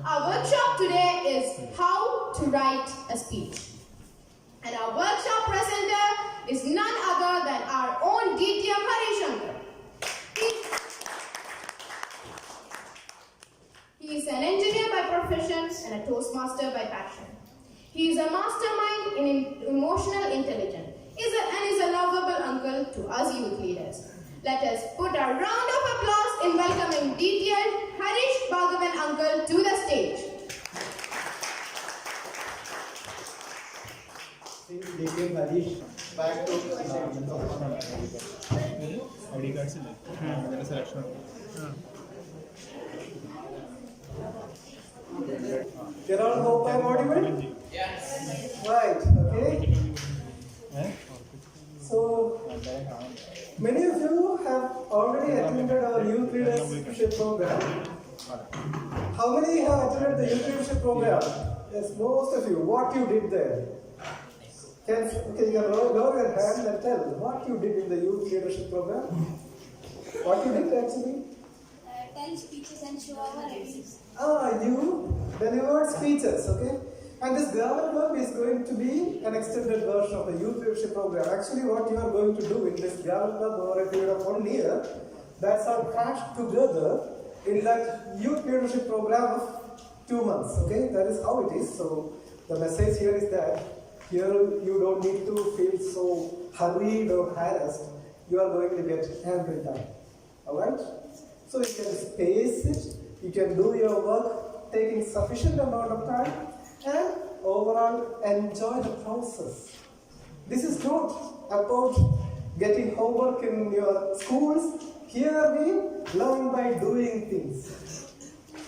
Our workshop today is how to write a speech. And our workshop presenter is none other than our own DTM Harishankar. He is an engineer by profession and a Toastmaster by passion. He is a mastermind in emotional intelligence and is a lovable uncle to us youth leaders. Let us put a round of applause in welcoming DTL Harish Bhagavan uncle to the stage. DTM Harish back to ID cards selection. Get all hope I'm audible? Yes. Right, okay. So, many of you have already attended our youth leadership program. How many have attended the youth leadership program? Yes, most of you. What you did there? Can you lower your hand and tell what you did in the youth leadership program? What you did actually? 10 speeches and show our ideas. You delivered speeches, okay? And this gravel club is going to be an extended version of the youth leadership program. Actually, what you are going to do in this gravel club over a period of 1 year, that's all packed together in that youth leadership program of 2 months, okay? That is how it is. So the message here is that here you don't need to feel so hurried or harassed. You are going to get every time, all right? So you can space it, you can do your work taking sufficient amount of time and overall enjoy the process. This is not about getting homework in your schools. Here we learn by doing things.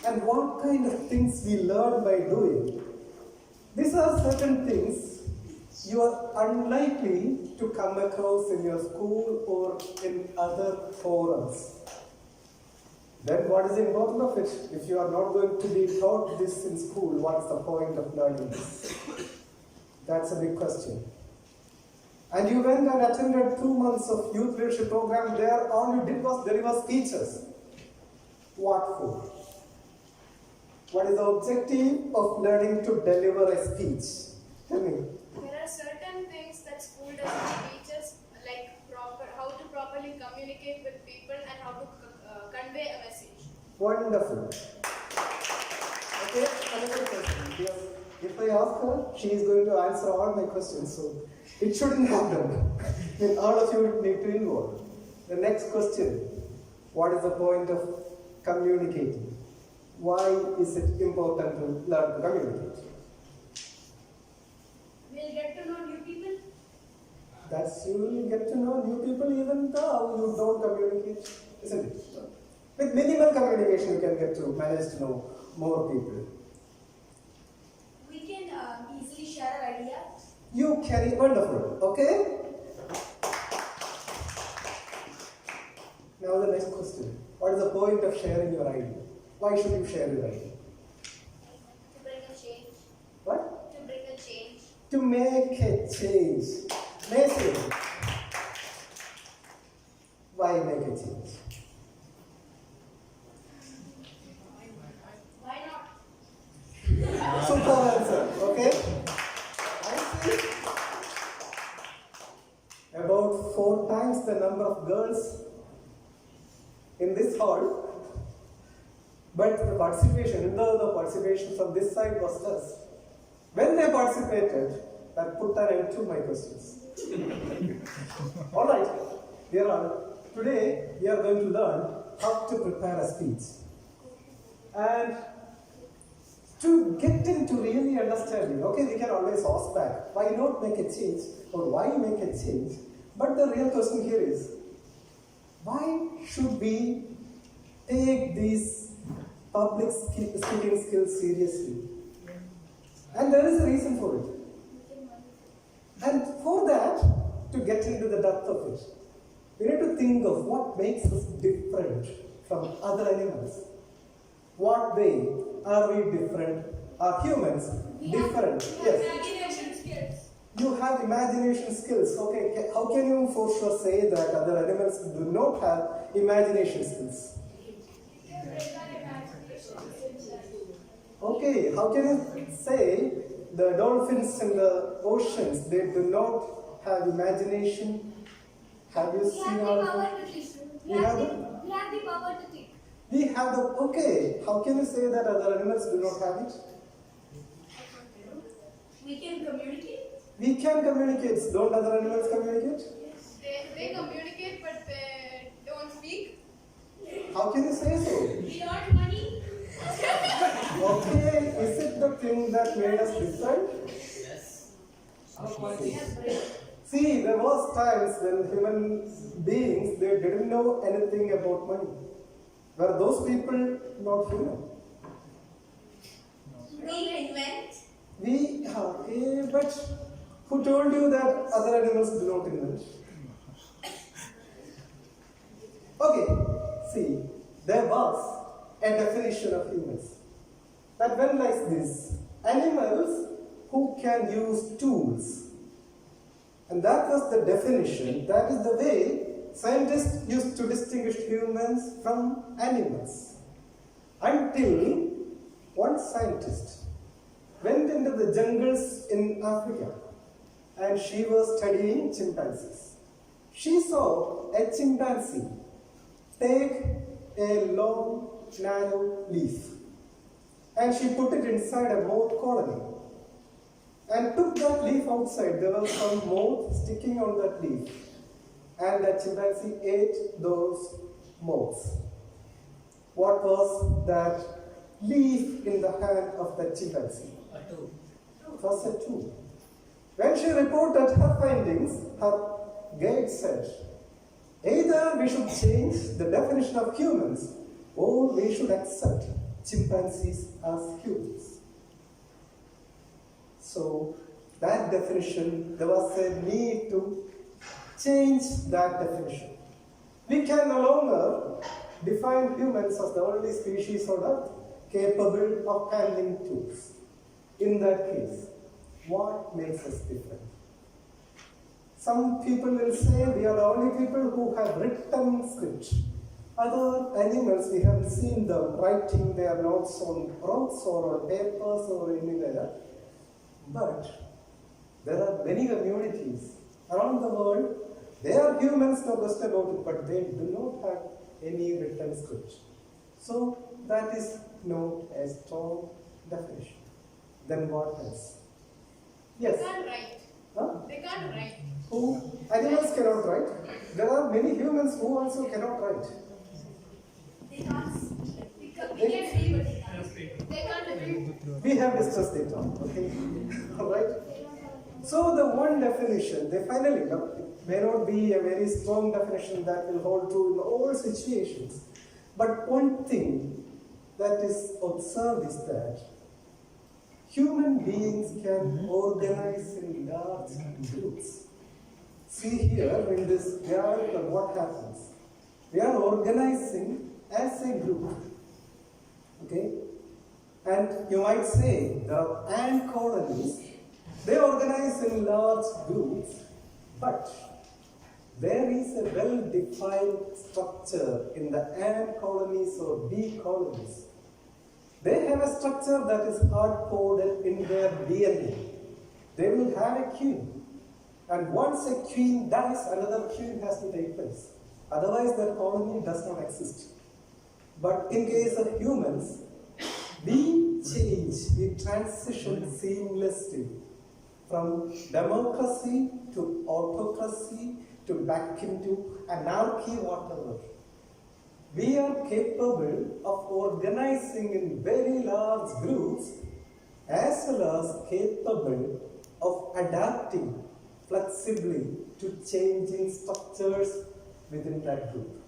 And what kind of things we learn by doing? These are certain things you are unlikely to come across in your school or in other forums. Then what is the importance of it? If you are not going to be taught this in school, what is the point of learning this? That's a big question. And you went and attended 2 months of youth leadership program. There all you did was deliver speeches. What for? What is the objective of learning to deliver a speech? Tell me. There are certain things that school doesn't teach us, like how to properly communicate with people and how to convey a message. Wonderful. Okay, another question. Because if I ask her, she is going to answer all my questions. So it shouldn't happen. Then all of you need to involve. The next question. What is the point of communicating? Why is it important to learn to communicate? We'll get to know new people. That's you will get to know new people even though you don't communicate, isn't it? With minimal communication, you can get to manage to know more people. We can easily share our ideas. You carry wonderful, okay? Now the next question. What is the point of sharing your idea? Why should you share your idea? To bring a change. What? To bring a change. To make a change. Message. Why make a change? Why not? Super answer, okay? I see about 4 times the number of girls in this hall, but the participation from this side was less. When they participated, that put an end to my questions. Alright, today we are going to learn how to prepare a speech. And to get into really understanding, okay, we can always ask back, why not make a change or why make a change? But the real question here is, why should we take these public speaking skills seriously? And there is a reason for it. And for that, to get into the depth of it, we need to think of what makes us different from other animals. What way are we different? Are humans different? Yes. Imagination skills. You have imagination skills. Okay, how can you for sure say that other animals do not have imagination skills? okay, how can you say the dolphins in the oceans, they do not have imagination? Have you We seen have the all power of to think. We have We have the power to think. We have the, okay, how can you say that other animals do not have it? We can communicate. We can communicate. Don't other animals communicate? They communicate, but they don't speak. How can you say so? We earn money. Okay, is it the thing that made us different? See, there was times when human beings, they didn't know anything about money. Were those people not human? We invent. Okay, but who told you that other animals do not invent? Okay, see, there was a definition of humans that went like this: animals who can use tools. And that was the definition. That is the way scientists used to distinguish humans from animals. Until one scientist went into the jungles in Africa and she was studying chimpanzees. She saw a chimpanzee take a long, narrow leaf and she put it inside a moth colony and took that leaf outside. There was some moth sticking on that leaf, and the chimpanzee ate those moths. What was that leaf in the hand of the chimpanzee? A tool. It was a tool. When she reported her findings, her guide said, either we should change the definition of humans or we should accept chimpanzees as humans. So, that definition, there was a need to change that definition. We can no longer define humans as the only species on earth capable of handling tools. In that case, what makes us different? Some people will say we are the only people who have written script. Other animals, we haven't seen them writing their notes on rocks or on papers or anything like that. But there are many communities around the world. They are humans, no question about it, but they do not have any written script. So that is not a strong definition. Then what else? Yes. They can't write. Huh? They can't write. Who? Animals cannot write. There are many humans who also cannot write. They can't speak. We can read, but they can't speak. They can't read. We have discussed it on, okay? Alright? So the one definition, they finally, it may not be a very strong definition that will hold true in all situations. But one thing that is observed is that human beings can organize in large groups. See here in this diagram what happens. We are organizing as a group. Okay? And you might say the ant colonies, they organize in large groups, but there is a well-defined structure in the ant colonies or bee colonies. They have a structure that is hard-coded in their DNA. They will have a queen. And once a queen dies, another queen has to take place. Otherwise, that colony does not exist. But in case of humans, we change, we transition seamlessly from democracy to autocracy to back into anarchy, whatever. We are capable of organizing in very large groups as well as capable of adapting flexibly to changing structures within that group.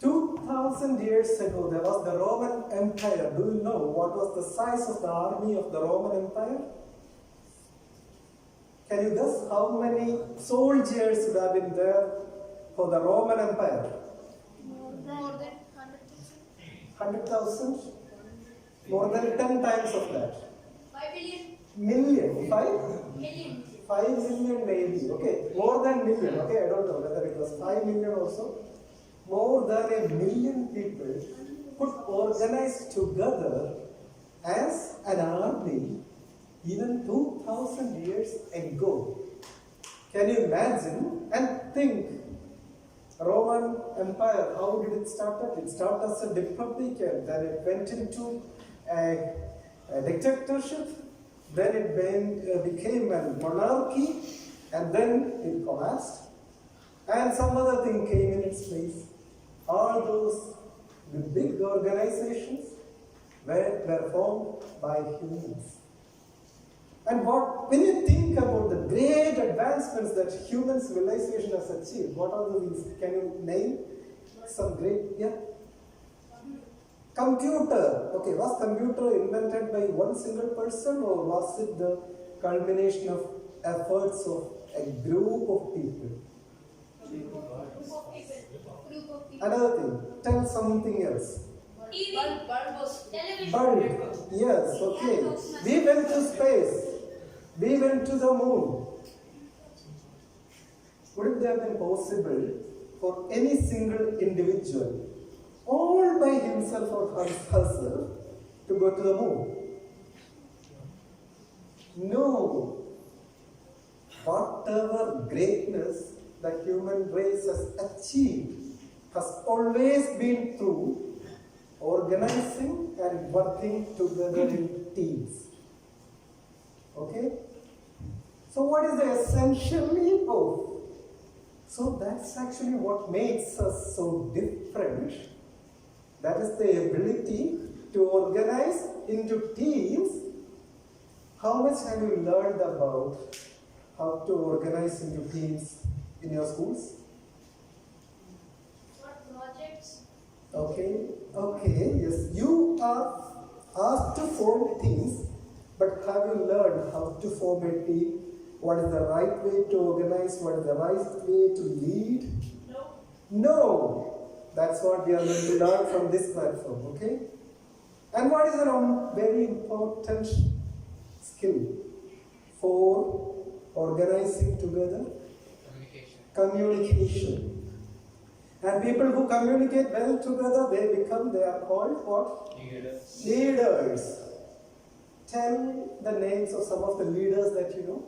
2000 years ago, there was the Roman Empire. Do you know what was the size of the army of the Roman Empire? Can you guess how many soldiers would have been there for the Roman Empire? More than 100,000? More than 10 times of that. 5 billion. Million. 5? Million. 5 million maybe. Okay, more than million. Okay, I don't know whether it was 5 million also. More than 1 million people could organize together hardly even 2000 years ago. Can you imagine and think? Roman Empire, how did it start? It started as a republic, and then it went into a dictatorship, then it became a monarchy, and then it collapsed, and some other thing came in its place. All those big organizations were formed by humans. And when you think about the great advancements that human civilization has achieved, what are the things? Can you name some great? Yeah. Computer. Okay, was computer invented by one single person, or was it the culmination of efforts of a group of people? Another thing. Tell something else. Bulb. Yes. Okay. We went to space. We went to the moon. Would it have been possible for any single individual, all by himself or herself, to go to the moon? No. Whatever greatness the human race has achieved has always been through organizing and working together in teams. Okay? So what is the essential ego? So that's actually what makes us so different. That is the ability to organize into teams. How much have you learned about how to organize into teams in your schools? What projects? Okay, yes. You are asked to form teams, but have you learned how to form a team? What is the right way to organize? What is the right way to lead? No. No. That's what we are going to learn from this platform, okay? And what is a very important skill for organizing together? Communication. And people who communicate well together, they are called what? Leaders. Tell the names of some of the leaders that you know.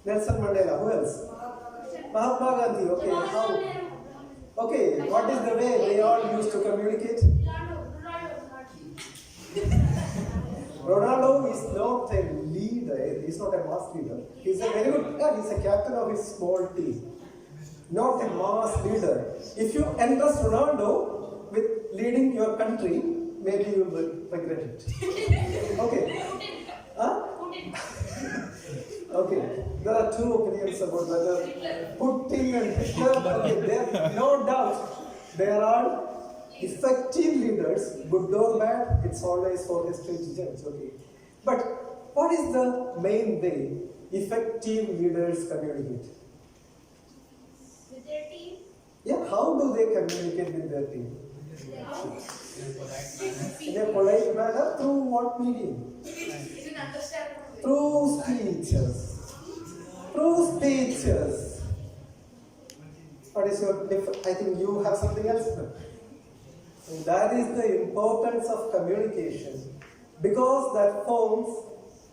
Nelson Mandela. Who else? Mahatma Gandhi. Okay. How? Okay. What is the way they all used to communicate? Ronaldo is not a leader. He's not a mass leader. He's a very good guy. He's a captain of his small team. Not a mass leader. If you entrust Ronaldo with leading your country, maybe you will regret it. Okay. Huh? Okay. There are two opinions about whether Putin and Hitler. Okay, there, no doubt, they are all effective leaders, good or bad. It's always for history to judge. Okay. But what is the main way effective leaders communicate? With their team? Yeah, how do they communicate with their team? In a polite manner, through what medium? Through speeches. Through speeches. What is your I think you have something else. And that is the importance of communication, because that forms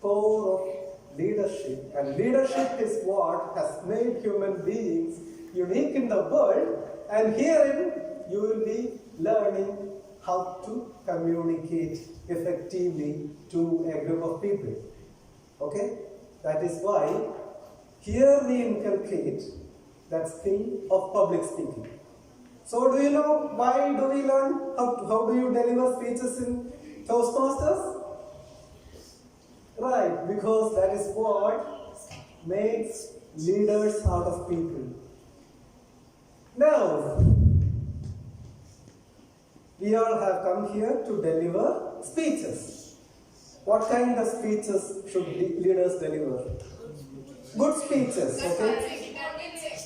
core of leadership. And leadership is what has made human beings unique in the world, and herein you will be learning how to communicate effectively to a group of people. Okay? That is why here we inculcate that skill of public speaking. So do you know why do we learn? How do you deliver speeches in Toastmasters? Right, because that is what makes leaders out of people. Now, we all have come here to deliver speeches. What kind of speeches should leaders deliver? Good speeches, okay?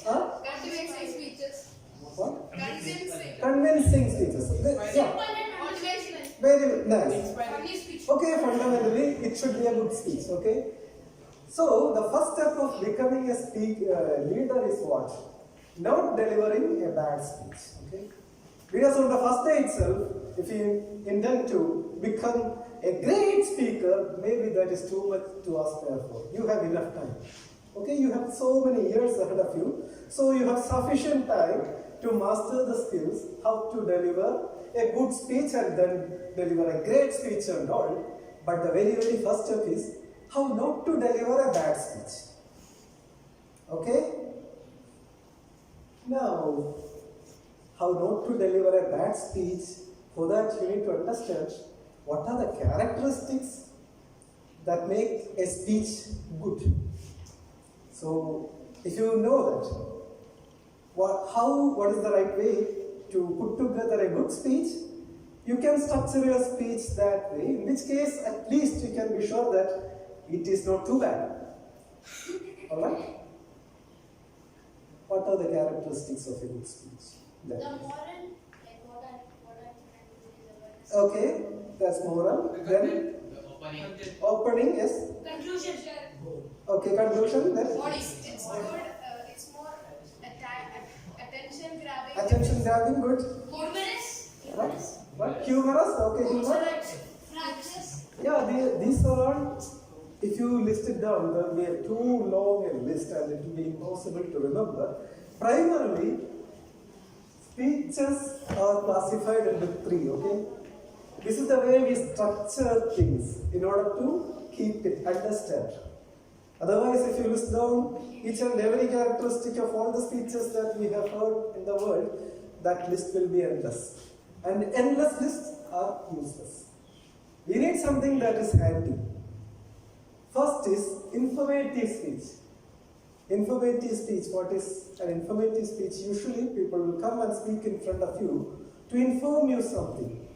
Huh? Convincing speeches. What? Convincing. Convincing speeches. Yeah, Motivational. very nice. Funny speech. Okay, fundamentally, it should be a good speech, okay? So, the first step of becoming a leader is what? Not delivering a bad speech, okay? Because on the first day itself, if you intend to become a great speaker, maybe that is too much to aspire for. You have enough time. Okay, you have so many years ahead of you, so you have sufficient time to master the skills, how to deliver a good speech and then deliver a great speech and all. But the very, very first step is how not to deliver a bad speech. Okay? Now, how not to deliver a bad speech, for that you need to understand what are the characteristics that make a speech good. So, if you know that, what is the right way to put together a good speech, you can structure your speech that way, in which case at least you can be sure that it is not too bad. Alright? What are the characteristics of a good speech? The moral, like what I'm trying to do is awareness. Okay, that's moral. Then opening is Conclusion. okay. Conclusion. Then It's good. It's more attention grabbing. attention grabbing. Good. Humorous. What? Humorous. Okay, humor. Practice. Yeah, these are all. If you list it down, there will be a too long a list and it will be impossible to remember. Primarily, speeches are classified into three. Okay. This is the way we structure things in order to keep it understand. Otherwise, if you list down each and every characteristic of all the speeches that we have heard in the world, that list will be endless. And endless lists are useless. We need something that is handy. First is informative speech. Informative speech. What is an informative speech? Usually people will come and speak in front of you to inform you something.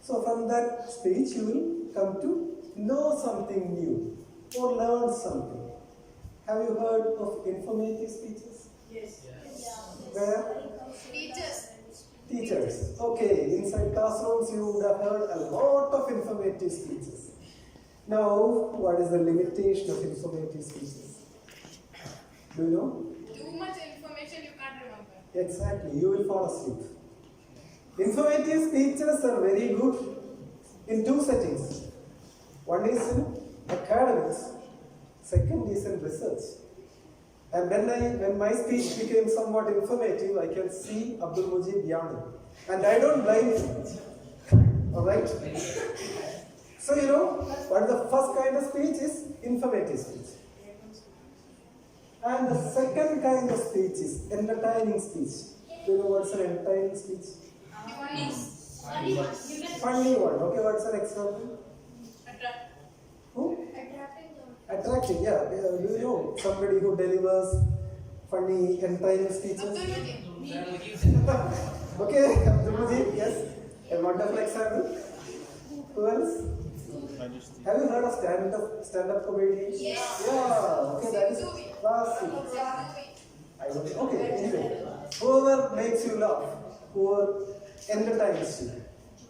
So from that speech you will come to know something new or learn something. Have you heard of informative speeches? Yes. Where? Teachers. Teachers. Okay, inside classrooms you would have heard a lot of informative speeches. Now, what is the limitation of informative speeches? Do you know? Too much information you can't remember. Exactly, you will fall asleep. Informative speeches are very good in two settings. One is in academics, second is in research. And when my speech became somewhat informative, I can see Abdul Mujib yawning. And I don't blame him. Alright? So you know, what the first kind of speech is informative speech. And the second kind of speech is entertaining speech. Do you know what's an entertaining speech? Funny one. Okay, what's an example? Who? Attracting, yeah. Do you know somebody who delivers funny, entertaining speeches? Okay, Abdul Mujib, yes. A wonderful example. Who else? Have you heard of stand-up comedy? Yes. Yeah, okay, that is classic. I don't know. Okay, anyway. Whoever makes you laugh, whoever entertains you,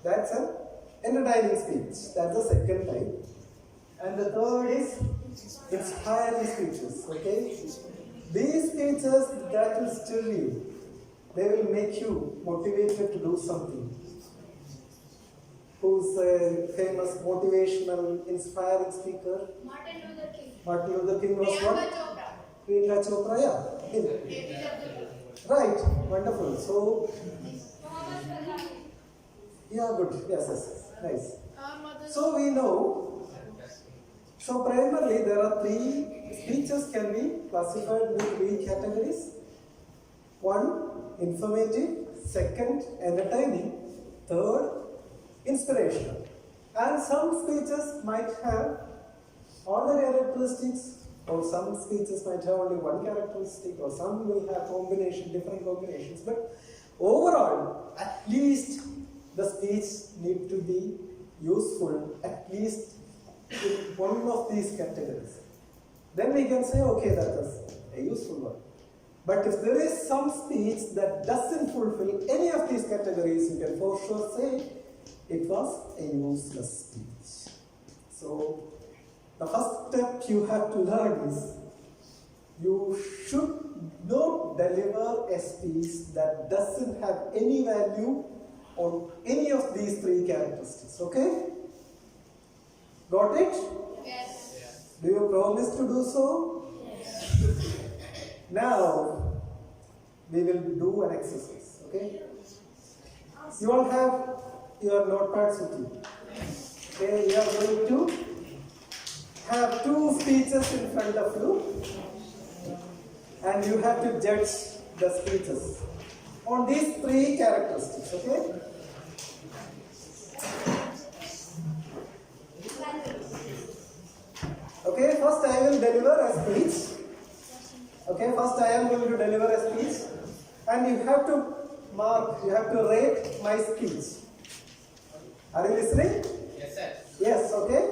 that's an entertaining speech. That's the second type. And the third is inspiring speeches, okay? These speeches that will stir you, they will make you motivated to do something. Who's a famous motivational, inspiring speaker? Martin Luther King. Martin Luther King was Priyanka what? Chopra. Priyanka Chopra, yeah. Him. APJ Abdul Kalam. Right, wonderful. So, Muhammad Ghazali. yeah, good. Yes. Nice. Our mother. So we know. So primarily there are three speeches can be classified into three categories. One, informative. Second, entertaining. Third, inspirational. And some speeches might have all the characteristics, or some speeches might have only one characteristic, or some will have different combinations. But overall, at least the speech need to be useful, at least in one of these categories. Then we can say, okay, that is a useful one. But if there is some speech that doesn't fulfill any of these categories, you can for sure say it was a useless speech. So, the first step you have to learn is you should not deliver a speech that doesn't have any value on any of these three characteristics. Okay? Got it? Yes. Do you promise to do so? Now, we will do an exercise. Okay? You all have your notepads with you. Okay, you are going to have two speeches in front of you, and you have to judge the speeches on these three characteristics. Okay? Okay, first I will deliver a speech. Okay, first I am going to deliver a speech, and you have to mark, you have to rate my speech. Are you listening? Yes, sir. Yes, okay.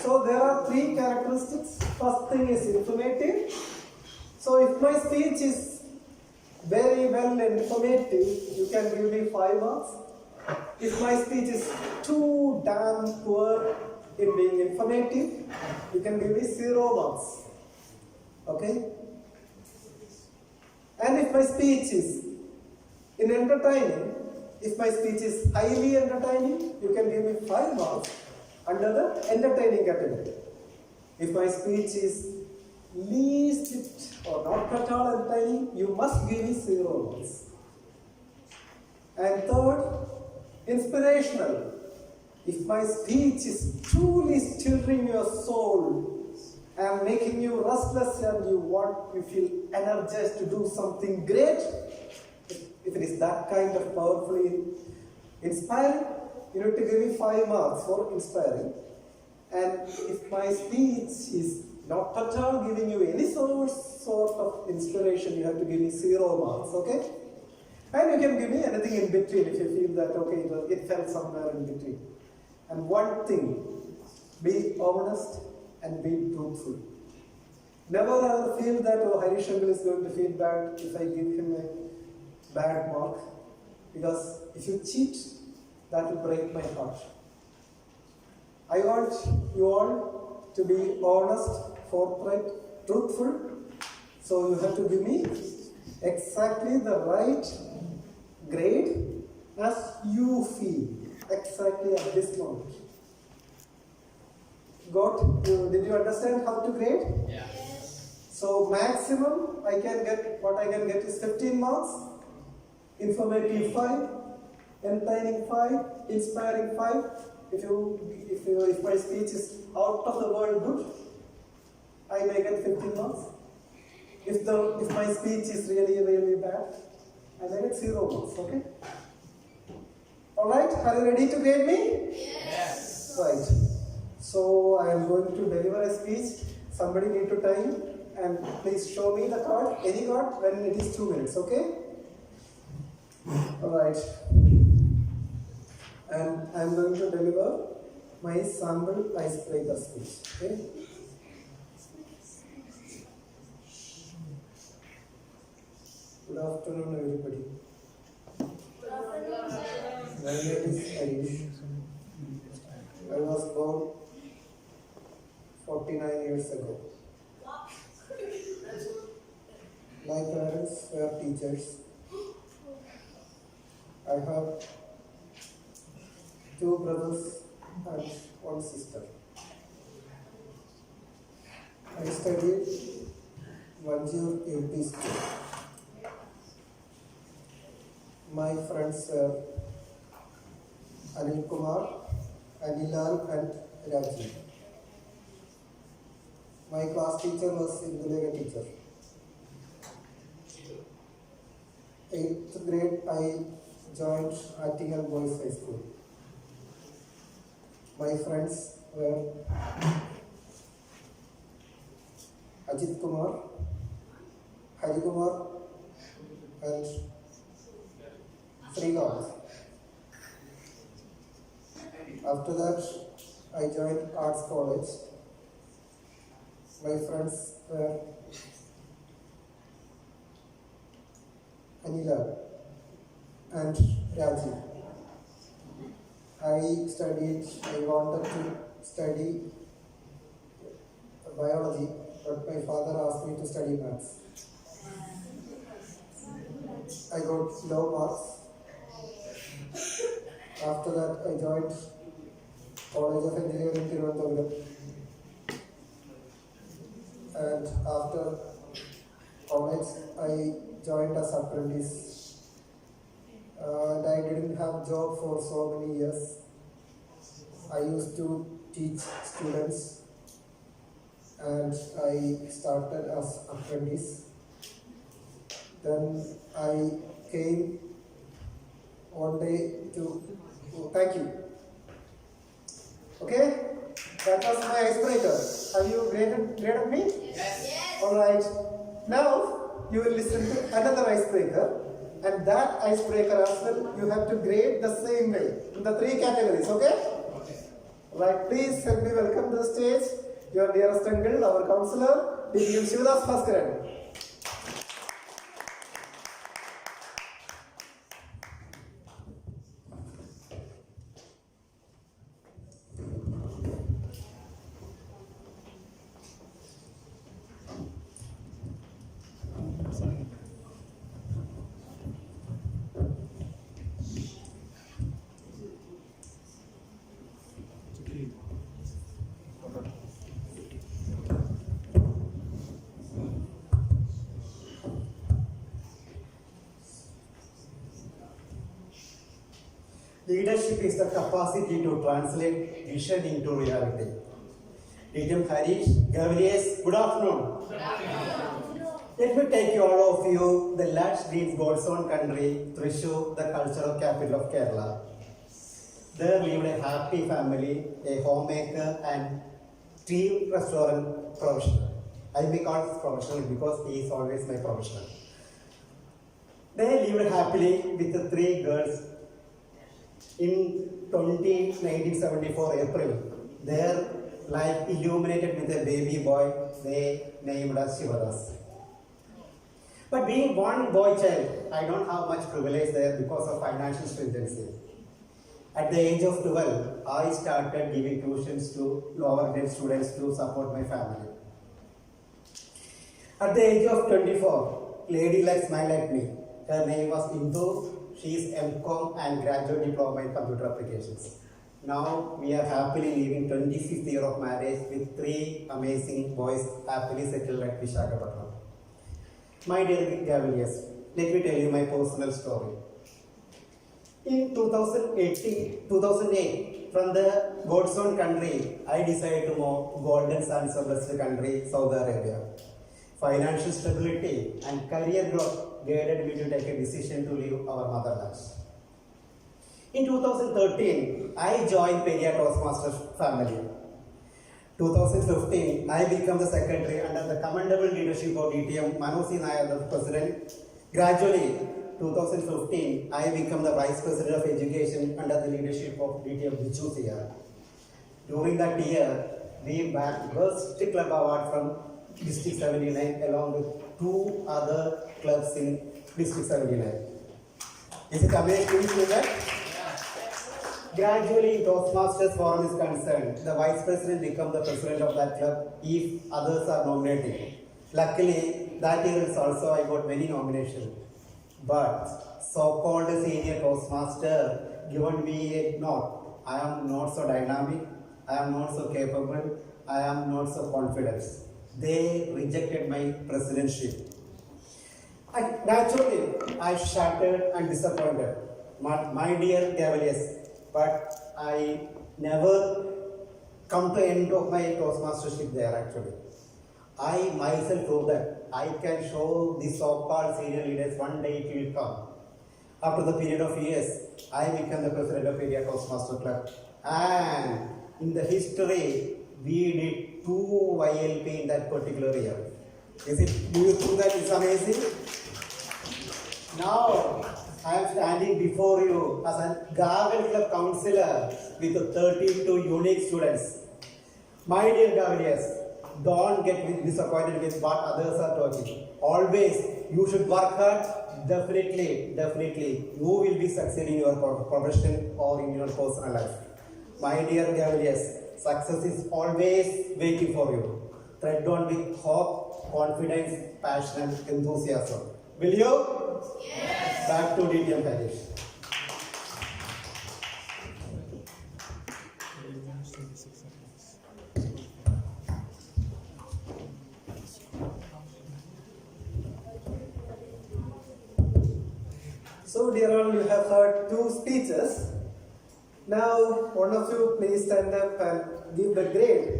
So there are three characteristics. First thing is informative. So if my speech is very well informative, you can give me 5 marks. If my speech is too damn poor in being informative, you can give me 0 marks. Okay? And if my speech is in entertaining, if my speech is highly entertaining, you can give me 5 marks under the entertaining category. If my speech is least bit or not at all entertaining, you must give me 0 marks. And third, inspirational. If my speech is truly stirring your soul and making you restless and you feel energized to do something great, if it is that kind of powerfully inspiring, you need to give me 5 marks for inspiring. And if my speech is not at all giving you any sort of inspiration, you have to give me 0 marks, okay? And you can give me anything in between if you feel that, okay, it fell somewhere in between. And one thing, be honest and be truthful. Never ever feel that, oh, Harish Uncle is going to feel bad if I give him a bad mark. Because if you cheat, that will break my heart. I want you all to be honest, forthright, truthful. So you have to give me exactly the right grade as you feel exactly at this moment. Did you understand how to grade? Yeah. So maximum I can get, what I can get is 15 marks, informative 5, entertaining 5, inspiring 5. If my speech is out of the world good, I may get 15 marks. If my speech is really, really bad, I may get 0 marks, okay? Alright, are you ready to grade me? Yes. Right. So I am going to deliver a speech. Somebody need to time and please show me the card, any card, when it is 2 minutes, okay? Alright. And I am going to deliver my sample icebreaker speech, okay? Good afternoon, everybody. My name is Harish. I was born 49 years ago. My parents were teachers. I have 2 brothers and 1 sister. I studied Vanjur UP School. My friends were Anil Kumar, Anilal and Rajiv. My class teacher was Indulega teacher. 8th grade I joined Attingal Boys High School. My friends were Ajit Kumar, Hari Kumar and Srikanth. After that, I joined Arts College. My friends were Anila and Raji. I wanted to study biology, but my father asked me to study maths. I got low marks After that, I joined College of Engineering Tirunelveli. And after college, I joined as apprentice. And I didn't have job for so many years. I used to teach students, and I started as apprentice. Then I came one day to, thank you. Okay, that was my icebreaker. Have you graded me? Yes. All right. Now you will listen to another icebreaker, and that icebreaker as well you have to grade the same way in the 3 categories. Okay? Right. Please help me welcome to the stage your dearest uncle, our counselor, DPM Shivadas Bhaskaran. Leadership is the capacity to translate vision into reality. DTM Harish, Gavaliers, good afternoon. Good afternoon. Let me take you all of you the lush green God's own country, Thrissur, the cultural capital of Kerala. There lived a happy family, a homemaker and team restaurant professional. I may call this professional because he is always my professional. They lived happily with the 3 girls. In 1974 April, their life illuminated with a baby boy they named as Shivadas. But being one boy child, I don't have much privilege there because of financial stringency. At the age of 12, I started giving tuitions to lower grade students to support my family. At the age of 24, lady like smiled at me. Her name was Indu. She is MCom and graduate diploma in computer applications. Now we are happily living 25th year of marriage with 3 amazing boys happily settled at Visakhapatnam. My dear Gavaliers, let me tell you my personal story. In 2008, from the God's own country, I decided to move golden sands of blessed country, Saudi Arabia. Financial stability and career growth guided me to take a decision to leave our motherland. In 2013, I joined Periyar Toastmasters family. 2015, I became the secretary under the commendable leadership of DTM Manoj C. Nair, the president. Gradually, 2015, I became the vice president of education under the leadership of DTM Vichu Siyar. During that year, we bagged Best Club Award from District 79 along with 2 other clubs in District 79. Is it amazing to see that? Gradually, Toastmasters Forum is concerned. The vice president becomes the president of that club if others are nominated. Luckily, that year also I got many nominations. But so-called senior Toastmaster given me a note. I am not so dynamic. I am not so capable. I am not so confident. They rejected my presidentship. Naturally, I shattered and disappointed. My dear Cavaliers, but I never come to end of my Toastmastership there actually. I myself proved that I can show the so-called senior leaders one day it will come. After the period of years, I became the president of Periyar Toastmaster Club. And in the history, we did 2 YLP in that particular year. Do you think that is amazing? Now, I am standing before you as a Gavel Club counselor with 32 unique students. My dear Gavaliers, don't get disappointed with what others are talking. Always, you should work hard. Definitely, you will be succeeding in your profession or in your personal life. My dear Gavaliers, success is always waiting for you. Tread on with hope, confidence, passion, and enthusiasm. Will you? Yes. Back to DTM Harish. So, dear all, you have heard two speeches. Now, one of you please stand up and give the grade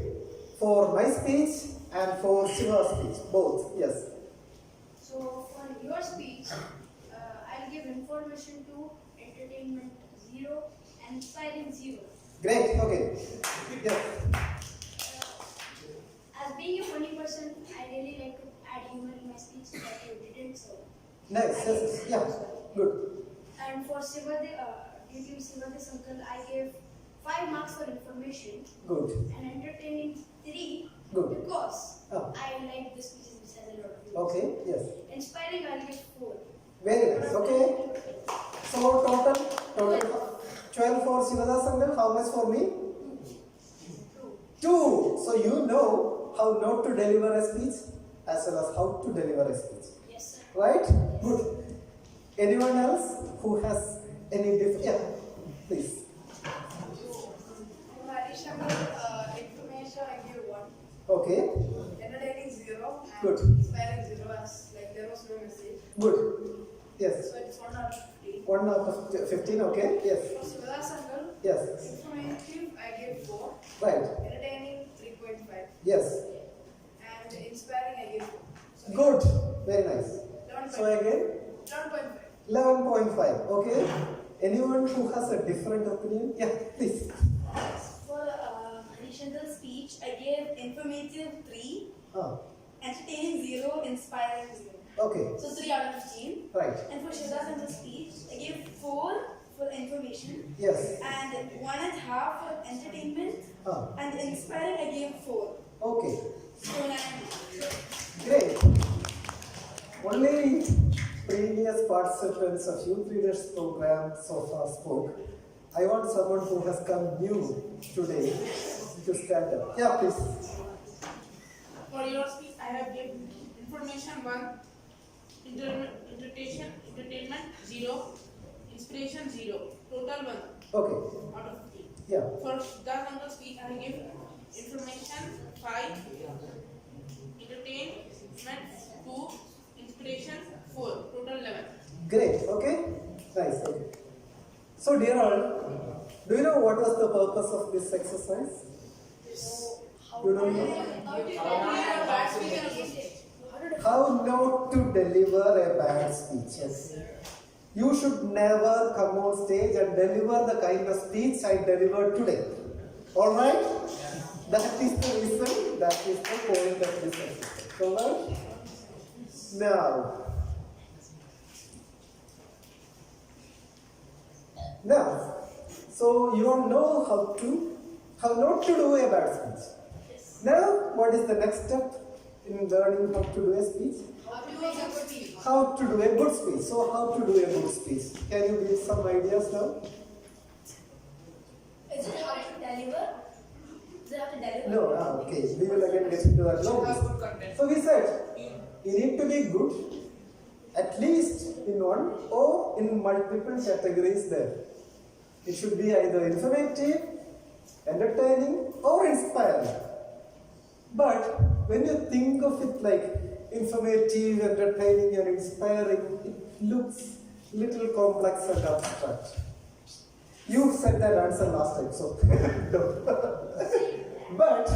for my speech and for Shiva's speech. Both, yes. So for your speech, I'll give information 2, entertainment 0, and inspiring 0. Great, okay. Yes. As being a funny person, I really like to add humor in my speech, but you didn't, so. Nice, yes, yeah, good. And for due to Siva's uncle, I gave 5 marks for information Good, and entertaining 3 good. because Ah. I like the speeches which has a lot of views. Okay, yes. Inspiring, I'll give 4. Very nice, okay. So, total 12 for Shivadas uncle, how much for me? 2. So, you know how not to deliver a speech as well as how to deliver a speech. Yes, sir. Right? Good. Anyone else who has any different? Yeah, please. Information I give 1, Okay, entertaining 0, and Good. inspiring 0 as like there was no message. good. Yes. So it's 1 out of 15. 1 out of 15, okay? Yes. For Sivadas uncle, Yes. informative I give 4, Right. entertaining 3.5, Yes. and inspiring I give 4. So Good. Very nice. 11.5. So again, 11.5. 11.5. Okay. Anyone who has a different opinion? Yeah, please. For Harishandra's speech, I gave informative 3, Ah, entertaining 0, inspiring 0. okay. So 3 out of 15. Right. And for Shiva's speech, I gave 4 for information Yes. and 1.5 for entertainment. Ah, And inspiring, I gave 4. okay. So 9. Great. Only previous participants of Youth Leaders Program so far spoke. I want someone who has come new today to stand up. Yeah, please. For your speech, I have given information 1, entertainment 0, inspiration 0, total 1 Okay. out of 15. Yeah. For Siddharth Uncle's speech, I give information 5, entertainment 2, inspiration 4, total 11. Great. Okay. Nice. Okay. So, dear all, do you know what was the purpose of this exercise? You don't know? How not to deliver a bad speech. Yes. You should never come on stage and deliver the kind of speech I delivered today. Alright? That is the reason, that is the point of this exercise. Alright? Now, so you don't know how not to do a bad speech. Now, what is the next step in learning how to do a speech? How to do a good speech. So, how to do a good speech? Can you give some ideas now? Is it how to deliver? Is it how to deliver? No, okay. We will again get into that. No. So, we said you need to be good at least in one or in multiple categories there. It should be either informative, entertaining, or inspiring. But when you think of it like informative, entertaining, and inspiring, it looks little complex and abstract. You said that answer last time, so no. But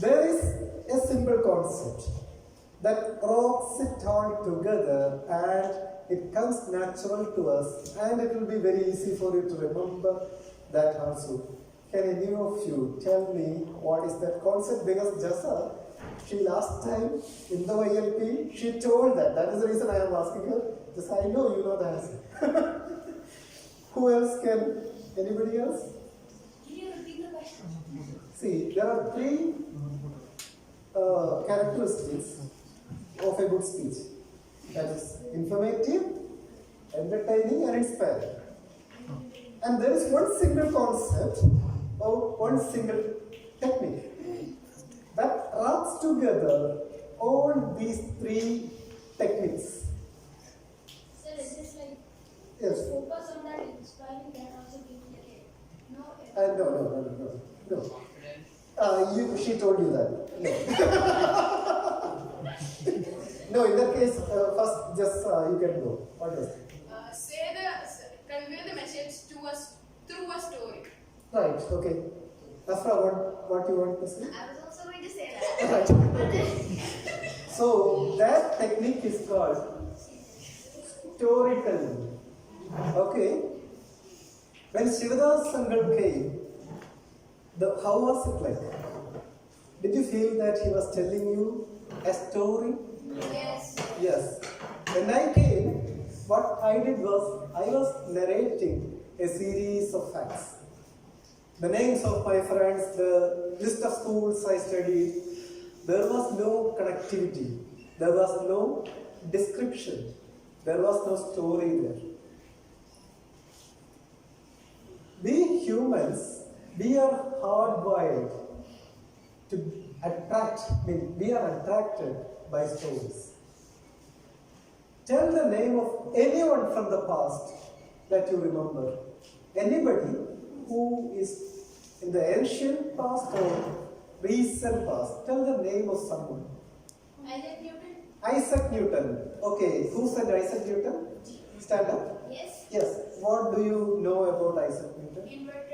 there is a simple concept that ropes it all together and it comes natural to us, and it will be very easy for you to remember that also. Can any of you tell me what is that concept? Because Jasa, she last time in the YLP, she told that. That is the reason I am asking her. Just I know you know the answer. Who else can? Anybody else? Can you repeat the question? See, there are 3 characteristics of a good speech. That is informative, entertaining, and inspiring. And there is one single concept or one single technique that wraps together all these 3 techniques. Sir, is this like Yes. focus on that inspiring that also gives like a No. She told you that. No. No, in that case, first just you can go. What is it? through a story. Right, okay. Afra, what you want to say? I was also going to say that. Right, okay. So, that technique is called storytelling. Okay? When Shivadas uncle came, how was it like? Did you feel that he was telling you a story? Yes. Yes. When I came, what I did was, I was narrating a series of facts. The names of my friends, the list of schools I studied, there was no connectivity, there was no description, there was no story there. We humans, we are hardwired to attract, we are attracted by stories. Tell the name of anyone from the past that you remember. Anybody who is in the ancient past or recent past. Tell the name of someone. Isaac Newton? Isaac Newton. Okay, who said Isaac Newton? Stand up. Yes. Yes. What do you know about Isaac Newton? He invented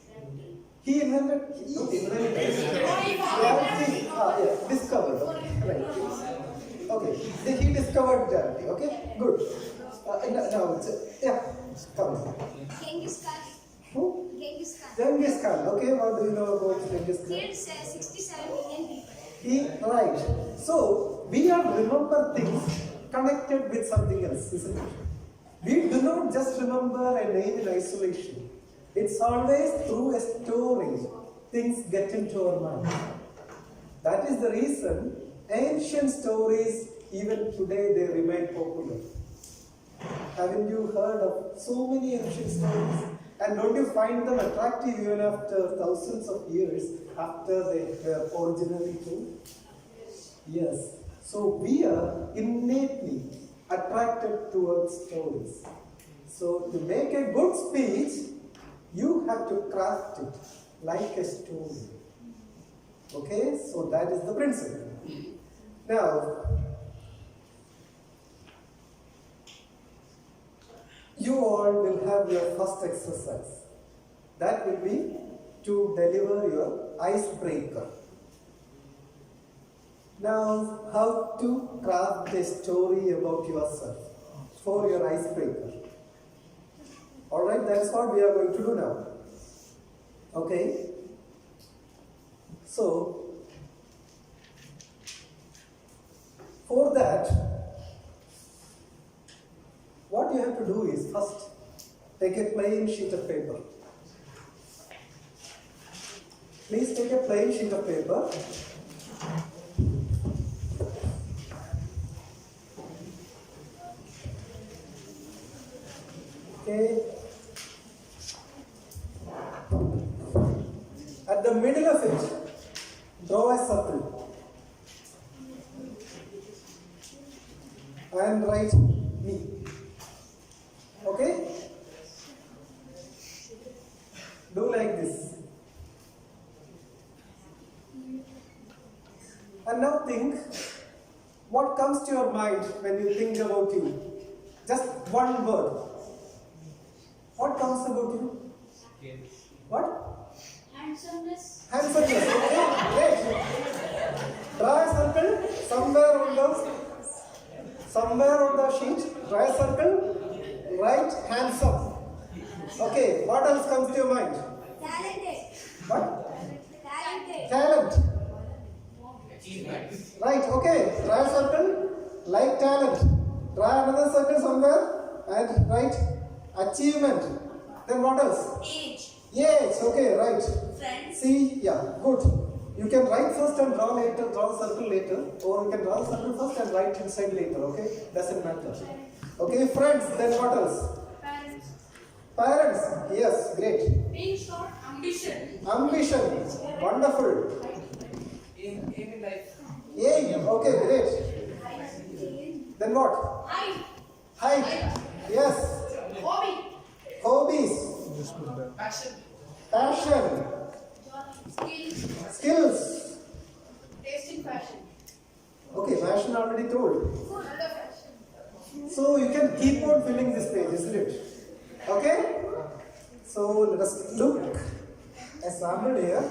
gravity. He invented. Gravity. Yeah, discovered. Okay. Right. Okay. He discovered gravity. Okay. Good. Now it's yeah. Come on. Genghis Khan. Who? Genghis Khan. Genghis Khan. Okay. What do you know about Genghis Khan? Killed 67 million people. Right. So we are remember things connected with something else, isn't it? We do not just remember a name in isolation. It's always through a story things get into our mind. That is the reason ancient stories, even today, they remain popular. Haven't you heard of so many ancient stories? And don't you find them attractive even after thousands of years after they were originally told? Yes. So we are innately attracted towards stories. So to make a good speech, you have to craft it like a story. Okay? So that is the principle. Now, you all will have your first exercise. That will be to deliver your icebreaker. Now, how to craft a story about yourself for your icebreaker. Alright, that's what we are going to do now. Okay? So, for that, what you have to do is first take a plain sheet of paper. Please take a plain sheet of paper. Okay. At the middle of it, draw a circle and write me. Okay? Do like this. And now think, what comes to your mind when you think about you? Just one word. What comes about you? What? Handsomeness. Handsomeness. Okay, great. Draw a circle somewhere on the sheet. Draw a circle. Write handsome. Okay, what else comes to your mind? Talented. What? Talented. Talent. Right, okay. Draw a circle like talent. Draw another circle somewhere and write achievement. Then what else? Age. Age, okay, right. Friends. See, yeah, good. You can write first and draw later, draw the circle later, or you can draw the circle first and write inside later, okay? Doesn't matter. Okay, friends, then what else? Parents. Parents, yes, great. Being short. Ambition. Ambition, wonderful. Aim in life. Aim, okay, great. Then what? Height. Height, yes. Hobby. Hobbies, Passion. passion, Skills. skills. Taste in fashion. Okay, fashion already told. Another fashion. So you can keep on filling this page, isn't it? Okay? So let us look a sample here.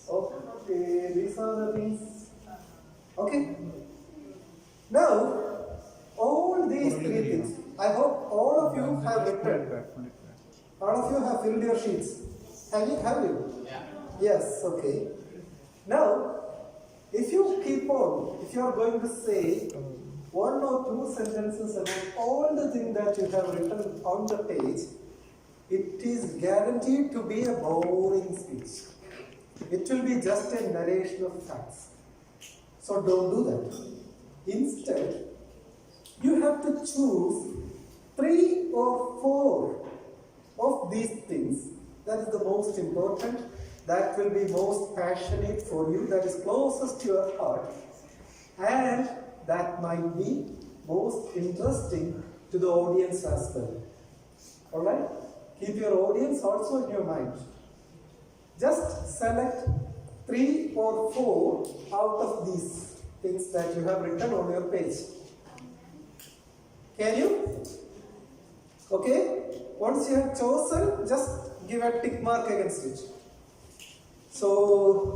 Okay, these are the things. Okay. Now, all these three things, I hope all of you have written. All of you have filled your sheets. Have you? Yeah. Yes, okay. Now, if you keep on, if you are going to say one or two sentences about all the things that you have written on the page, it is guaranteed to be a boring speech. It will be just a narration of facts. So don't do that. Instead, you have to choose 3 or 4 of these things that is the most important, that will be most passionate for you, that is closest to your heart, and that might be most interesting to the audience as well. Alright? Keep your audience also in your mind. Just select 3 or 4 out of these things that you have written on your page. Can you? Okay? Once you have chosen, just give a tick mark against it. So,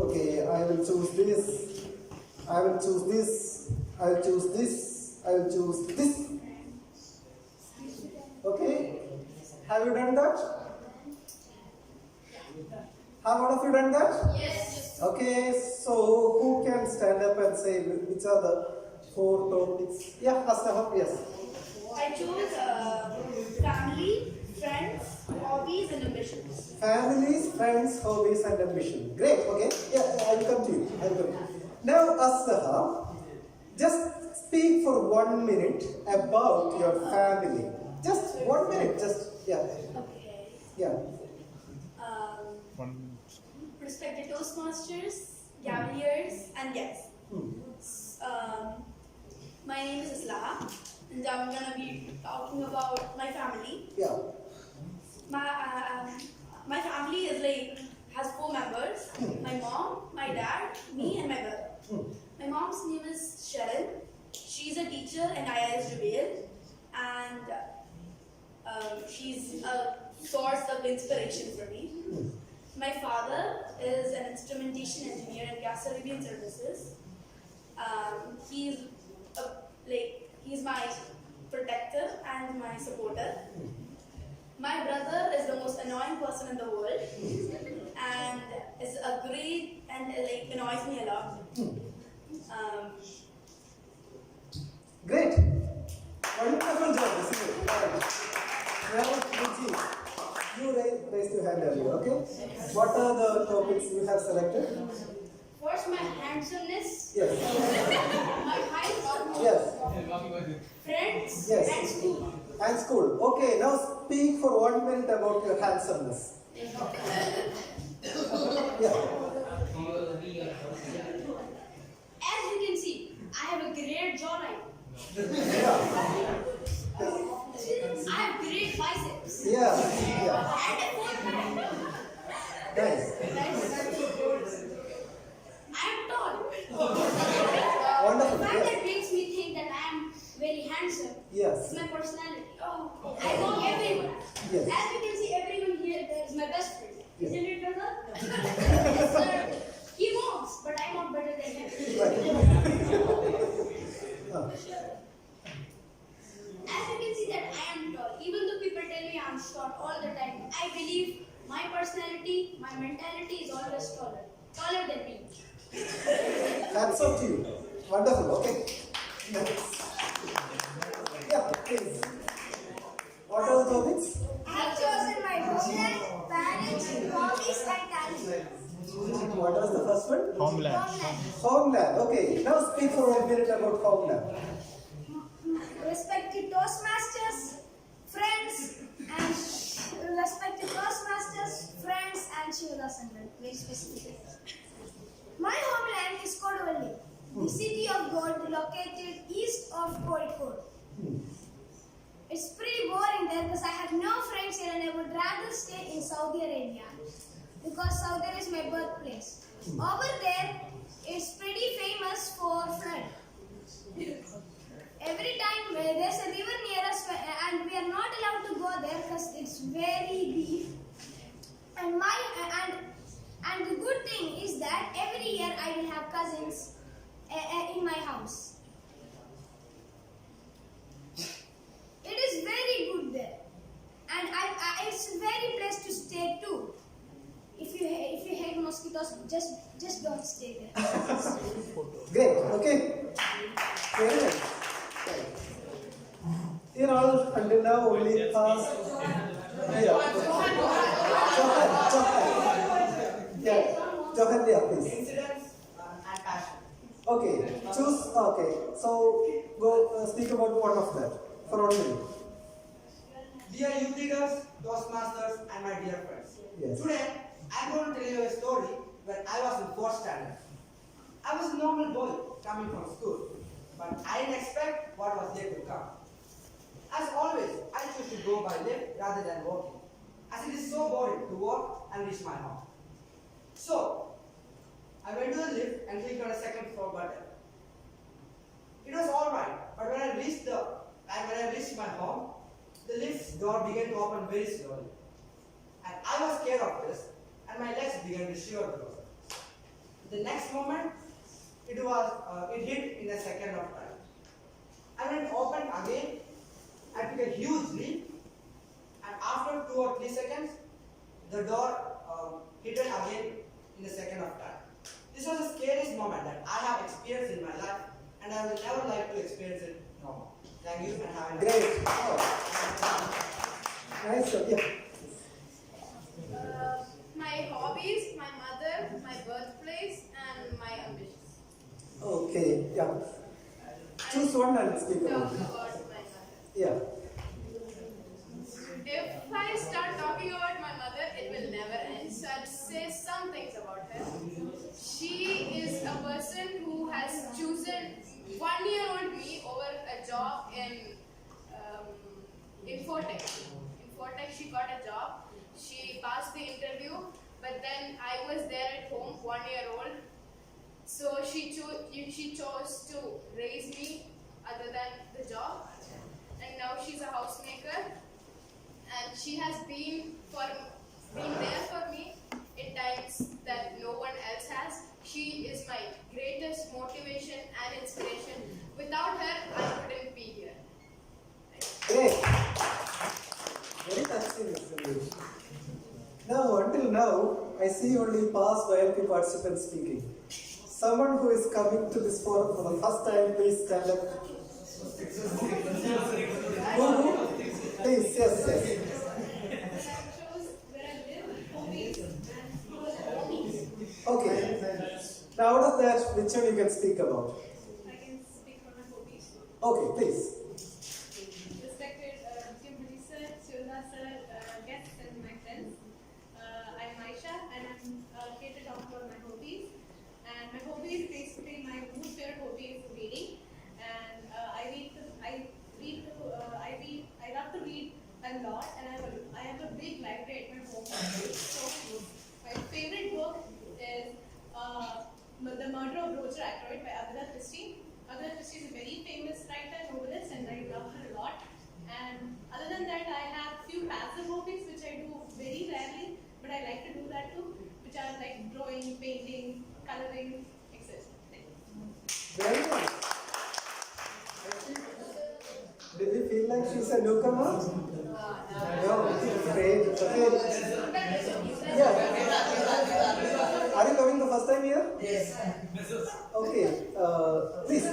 okay, I will choose this, I will choose this, I will choose this, I will choose this. Okay? Have you done that? Have all of you done that? Yes. Okay, so who can stand up and say which are the 4 topics? Yeah, Astaham, yes. I chose family, friends, hobbies, and ambitions. Families, friends, hobbies, and ambition. Great, okay. Yeah, I will come to you. I will come to you. Now, Astaham, just speak for 1 minute about your family. Just 1 minute, just, yeah. Okay. Yeah. Respected Toastmasters, Cavaliers, and guests. My name is Isla, and I'm gonna be talking about my family. Yeah. My family is has 4 members: my mom, my dad, me, and my brother. My mom's name is Sharon. She's a teacher in IIS Jubail, and she's a source of inspiration for me. My father is an instrumentation engineer in Gas Arabian Services. He's my protector and my supporter. My brother is the most annoying person in the world, and is a great and annoys me a lot. Great. Wonderful job, isn't it? Now, Ruchi, you raised your hand earlier, okay? What are the topics you have selected? First, my handsomeness, Yes. my height, Yes. friends, Yes. and school. And school. Okay, now speak for 1 minute about your handsomeness. Yeah. As you can see, I have a great jawline. Yeah. I have great biceps. Yeah. Yeah. And a 4-pack. Nice. I am tall. Wonderful. The fact Yes. that makes me think that I am very handsome Yes. is my personality. I know everyone. Yes. As you can see, everyone here is my best friend. Yes. Isn't it, brother? Yes, sir. He moves, but I'm not better than him. As you can see that I am tall. Even though people tell me I'm short all the time, I believe my personality, my mentality is always taller than me. Hats off to you. Wonderful. Okay. Next. Yeah, please. What are the topics? I have chosen my homeland, parents, hobbies, and talent. What was the first one? Homeland. Homeland. Okay. Now speak for 1 minute about homeland. Respected Toastmasters, friends, and respected Toastmasters, friends, and Shivala Sangam, very specifically. My homeland is Kodavalley, the city of God located east of Kozhikode. It's pretty boring there because I have no friends here and I would rather stay in Saudi Arabia because Saudi is my birthplace. Over there, it's pretty famous for flood. every time there's a river near us and we are not allowed to go there because it's very deep. And and the good thing is that every year I will have cousins in my house. It is very good there, and it's a very place to stay too. If you hate mosquitoes, just don't stay there. Great, okay. Very nice. You know, until now only past. Johan, yeah, please. Incidents and passion. Okay, choose. Okay, so go speak about one of that for 1 minute. Dear youth leaders, Toastmasters, and my dear friends. Yes. Today, I'm going to tell you a story when I was in 4th standard. I was a normal boy coming from school, but I didn't expect what was yet to come. As always, I choose to go by lift rather than walking, as it is so boring to walk and reach my home. So, I went to the lift and clicked on a second floor button. It was alright, but when I reached my home, the lift's door began to open very slowly. And I was scared of this, and my legs began to shiver because of this. The next moment, it hit in a second of time. And when it opened again, I took a huge leap, and after 2 or 3 seconds, the door hit it again in a second of time. This was the scariest moment that I have experienced in my life, and I will never like to experience it no more. Thank you and have a nice day. Great. Oh. Nice. Yeah. My hobbies, my mother, my birthplace, and my ambitions. Okay. Yeah. Choose one and speak Talk about it. about my mother. Yeah. If I start talking about my mother, it will never end. So I'll say some things about her. She is a person who has chosen 1-year-old me over a job in Infotech. Infotech, she got a job. She passed the interview, but then I was there at home, 1-year-old. So she chose to raise me other than the job. And now she's a housemaker. And she has been there for me in times that no one else has. She is my greatest motivation and inspiration. Without her, I couldn't be here. Great. Very touching explanation. Now, until now, I see only past YLP participants speaking. Someone who is coming to this forum for the first time, please stand up. Who? Please, yes, yes. Okay. Now, out of that, which one you can speak about? I can speak on my hobbies. Okay, please. Respected Kim Sir, Shilda Sir, guests and my friends. I'm Aisha and I'm here to talk about my hobbies. And my hobbies, basically my most favorite hobby is reading. And I love to read a lot, and I have a big library at my home. So my favorite book is The Murder of Roger Ackroyd by Agatha Christie. Agatha Christie is a very famous writer, novelist, and I love her a lot. And other than that, I have few passive hobbies which I do very rarely, but I like to do that too, which are like drawing, painting, coloring, etc. Very nice. Did you feel like she's a newcomer? No, great. Okay. Yeah. Are you coming the first time here? Yes. Okay. Please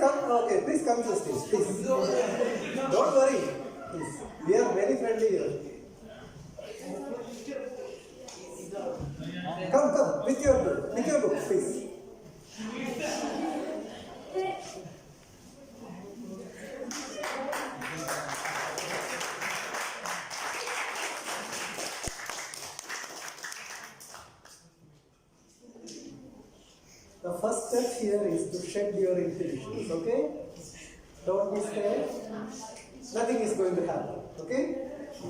come. Okay, please come to the stage. Please. Don't worry. Please. We are very friendly here. Come with your book, please. The first step here is to shed your inhibitions, okay? Don't be scared. Nothing is going to happen, okay?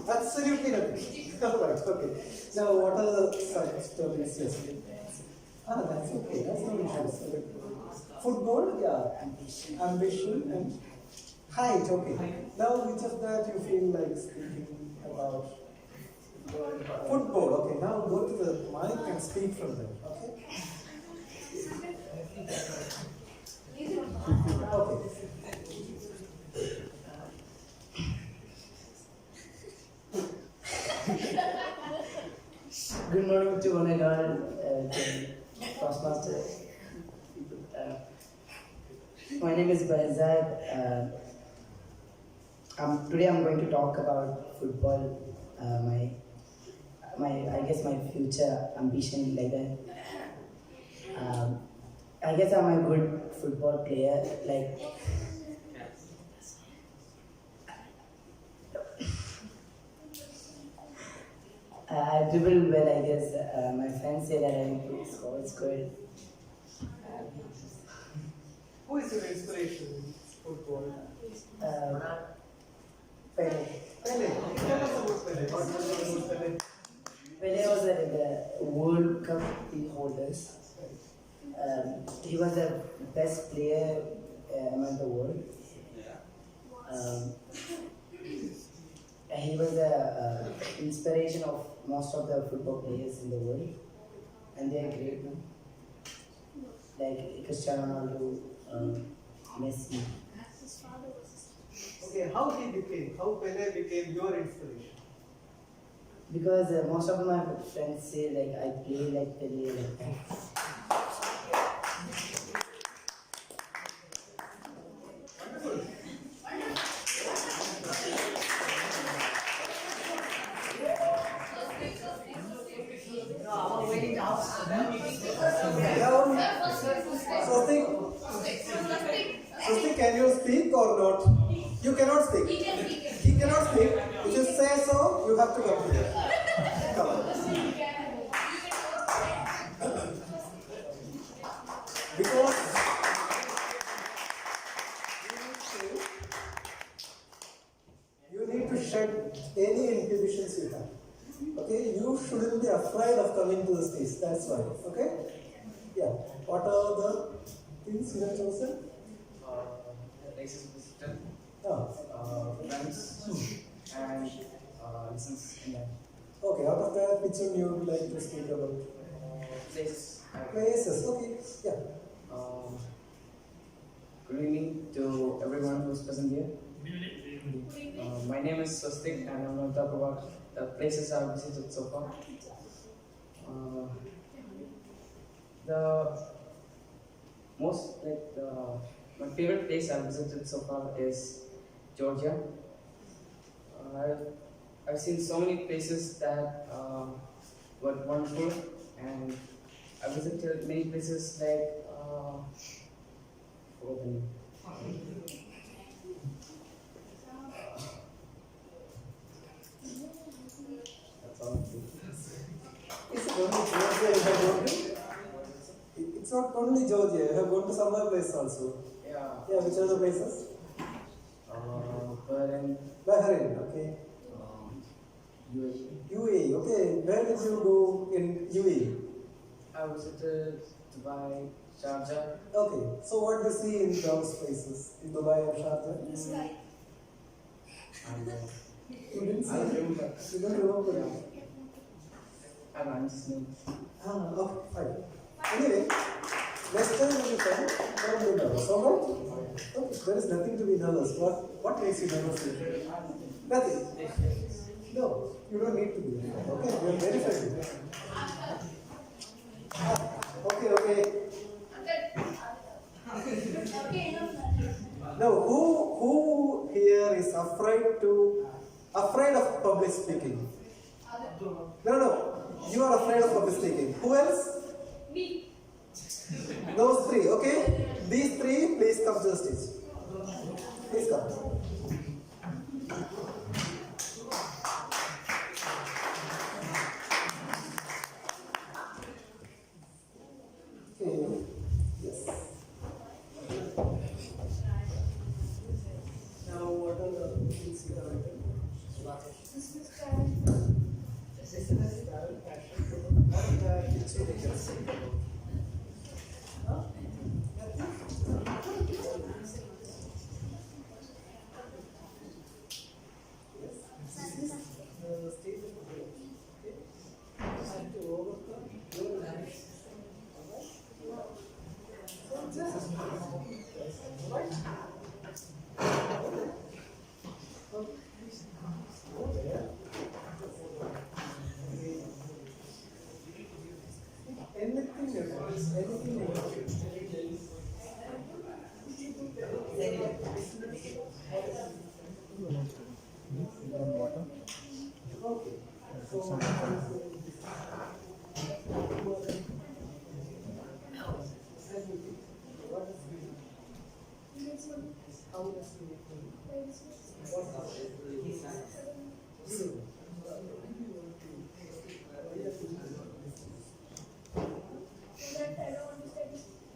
Absolutely nothing. Alright, okay. Now, what are the stories? Yes. That's okay. That's no issues. Football, yeah. Ambition and height, okay. Now which of that you feel like speaking about? Football, okay. Now go to the mic and speak from there, okay? Okay. Good morning to one and all, Toastmaster. My name is Barzad. Today I'm going to talk about football. I guess my future ambition like that. I guess I'm a good football player. Like I dribble well. I guess my friends say that I can score. It's good. Who is your inspiration in football? Pele. Pele. Tell us about Pele. What was Pele? Pele was the World Cup holders. He was the best player among the world. He was the inspiration of most of the football players in the world, and they are great now. Like Cristiano Ronaldo, Messi. Okay, how Pele became your inspiration? Because most of my friends say like I play like Pele like that. Swastik, can you speak or not? You cannot speak. He cannot speak. If you say so, you have to come here. Come on. Because you need to shed any inhibitions you have. Okay, you shouldn't be afraid of coming to the stage. That's why. Okay? Yeah. What are the things you have chosen? Places visited, Oh. friends, and lessons in life. Okay, out of that, which one you would like to speak about? Places. Places, okay. Yeah. Good evening to everyone who is present here. My name is Swastik, and I'm going to talk about the places I've visited so far. My favorite place I've visited so far is Georgia. I've seen so many places that were wonderful, and I visited many places like forgot the name. That's all. Is it only Georgia you have gone to? It's not only Georgia, you have gone to some other place also. Yeah. Yeah, which other places? Bahrain, okay. UAE, okay. Where did you go in UAE? I visited Dubai, Sharjah. Okay, so what do you see in those places? In Dubai and Sharjah? Sky. You didn't see I it? remember. You don't remember? I'm just new. Okay, fine. Anyway, next time when you come, don't be nervous, alright? Okay, there is nothing to be nervous. What makes you nervous here? Nothing. No, you don't need to be. Okay, you are very friendly. Okay. Now, who here is afraid of public speaking? No. You are afraid of public speaking. Who else? Me. Those three, okay? These three, please come to the stage. Please come. Okay. Yes. Now, what are the things you have written? Business, talent, passion. What are the things you can say? Huh? Nothing? Water. Okay.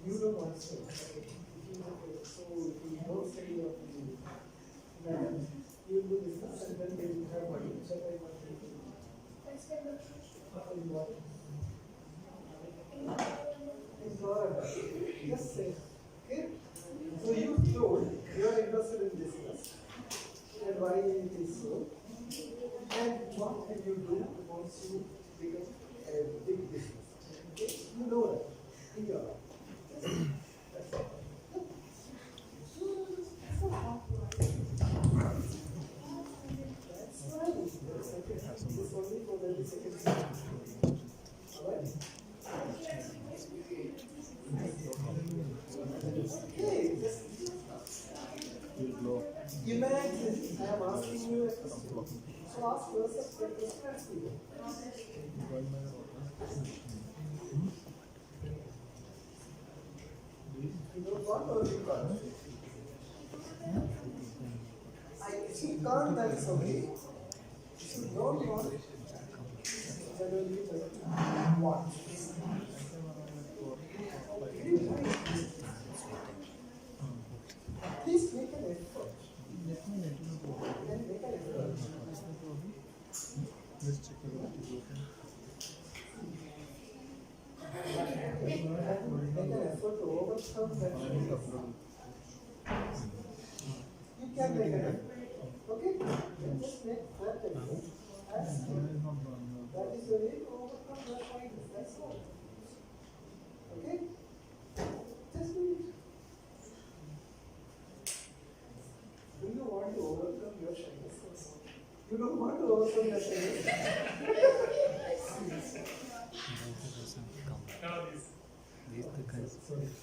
You don't want to study. So if you don't study what you do, then you do business and then they will have money. So they want to do. In Florida. Just say. Okay? So you told you are interested in business and why it is so. And what can you do once you become a big business? Okay? You know that in your life. That's all. That's right. That's okay. This only for the second. Alright? Okay, just imagine I am asking you a question. So ask yourself the question. You don't want or you can't? If you can't, that is okay. If you don't want, generally what? Please make an effort. And make an effort. Let's check it out. Make an effort to overcome that. You can make an effort. Okay? Just make that effort. That is the way to overcome your shyness. That's all. Okay? Just do it. Do you want to overcome your shyness? You don't want to overcome your shyness?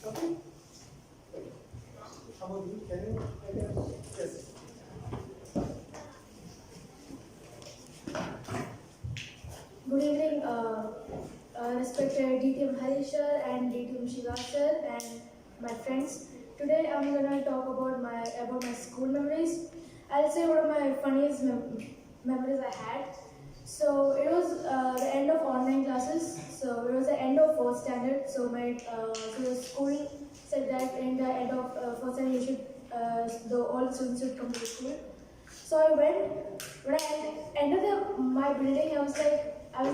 Okay? How about you? Can you? Yes. Good evening, respected DTM Harish sir and DTM Shiva sir and my friends. Today I'm gonna talk about my school memories. I'll say one of my funniest memories I had. So it was the end of online classes. So it was the end of fourth standard. So so the school said that in the end of fourth standard you should all the students should come to school. So I went. When I entered my building, I was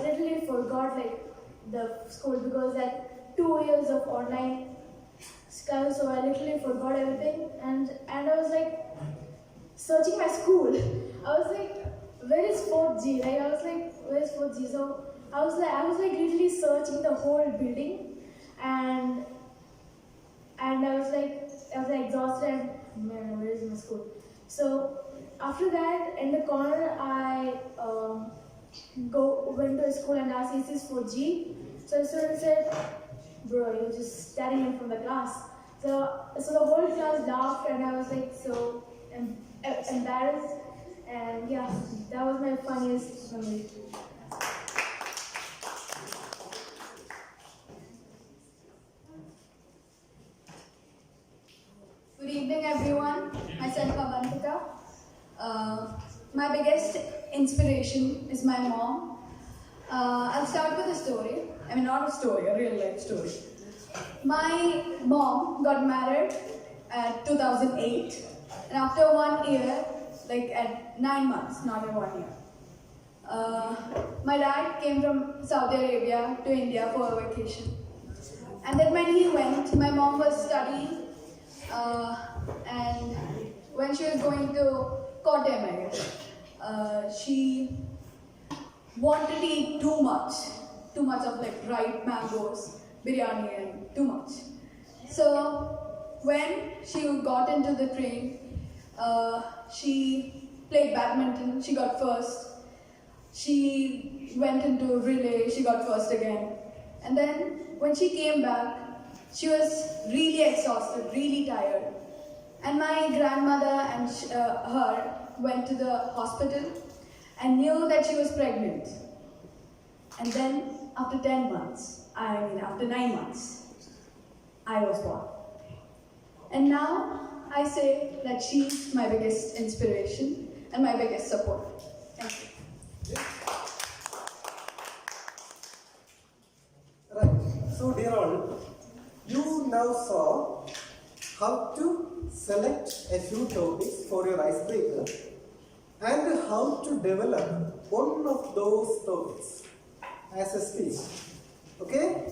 literally forgot the school because that 2 years of online class. So I literally forgot everything, and I was searching my school. I was like, where is 4G? I was like, where is 4G? So I was literally searching the whole building, and I was exhausted and man, where is my school? So after that, in the corner, I went to a school and asked, is this 4G? So the student said, bro, you're just standing in from the class. So the whole class laughed, and I was so embarrassed. And yeah, that was my funniest memory. Good evening, everyone. Myself, Avantika. My biggest inspiration is my mom. I'll start with a story. I mean, not a story, a real life story. My mom got married at 2008, and after 1 year, at 9 months, not in 1 year, my dad came from Saudi Arabia to India for a vacation. And then when he went, my mom was studying, and when she was going to Kottayam, I guess, she wanted to eat too much of ripe mangoes, biryani, and too much. So when she got into the train, she played badminton, she got first. She went into relay, she got first again. And then when she came back, she was really exhausted, really tired. And my grandmother and her went to the hospital and knew that she was pregnant. And then after 9 months, I was born. And now I say that she's my biggest inspiration and my biggest support. Thank you. Right. So, dear all, you now saw how to select a few topics for your icebreaker and how to develop one of those topics as a speech. Okay?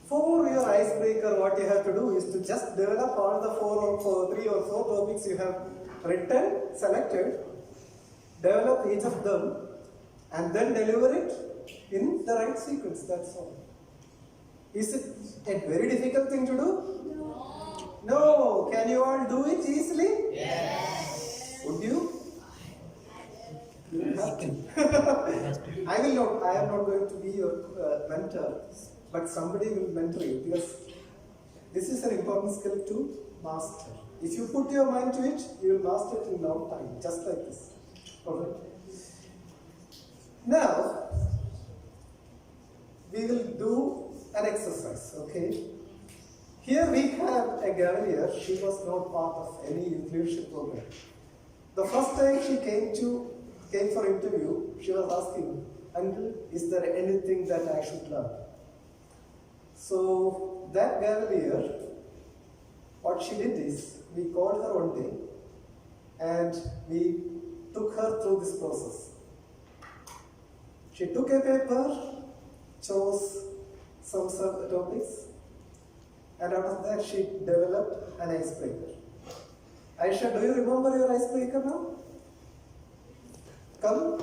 For your icebreaker, what you have to do is to just develop all the 3 or 4 topics you have written, selected, develop each of them, and then deliver it in the right sequence. That's all. Is it a very difficult thing to do? No. No. Can you all do it easily? Yes. Would you? I will not. I am not going to be your mentor, but somebody will mentor you, because this is an important skill to master. If you put your mind to it, you will master it in no time, just like this. Alright. Now we will do an exercise. Okay. Here we have a girl here. She was not part of any youth leadership program. The first time she came for interview, she was asking, "Uncle, is there anything that I should learn?" So that girl here, what she did is, we called her one day and we took her through this process. She took a paper, chose some topics, and out of that she developed an icebreaker. Aisha, do you remember your icebreaker now? Come.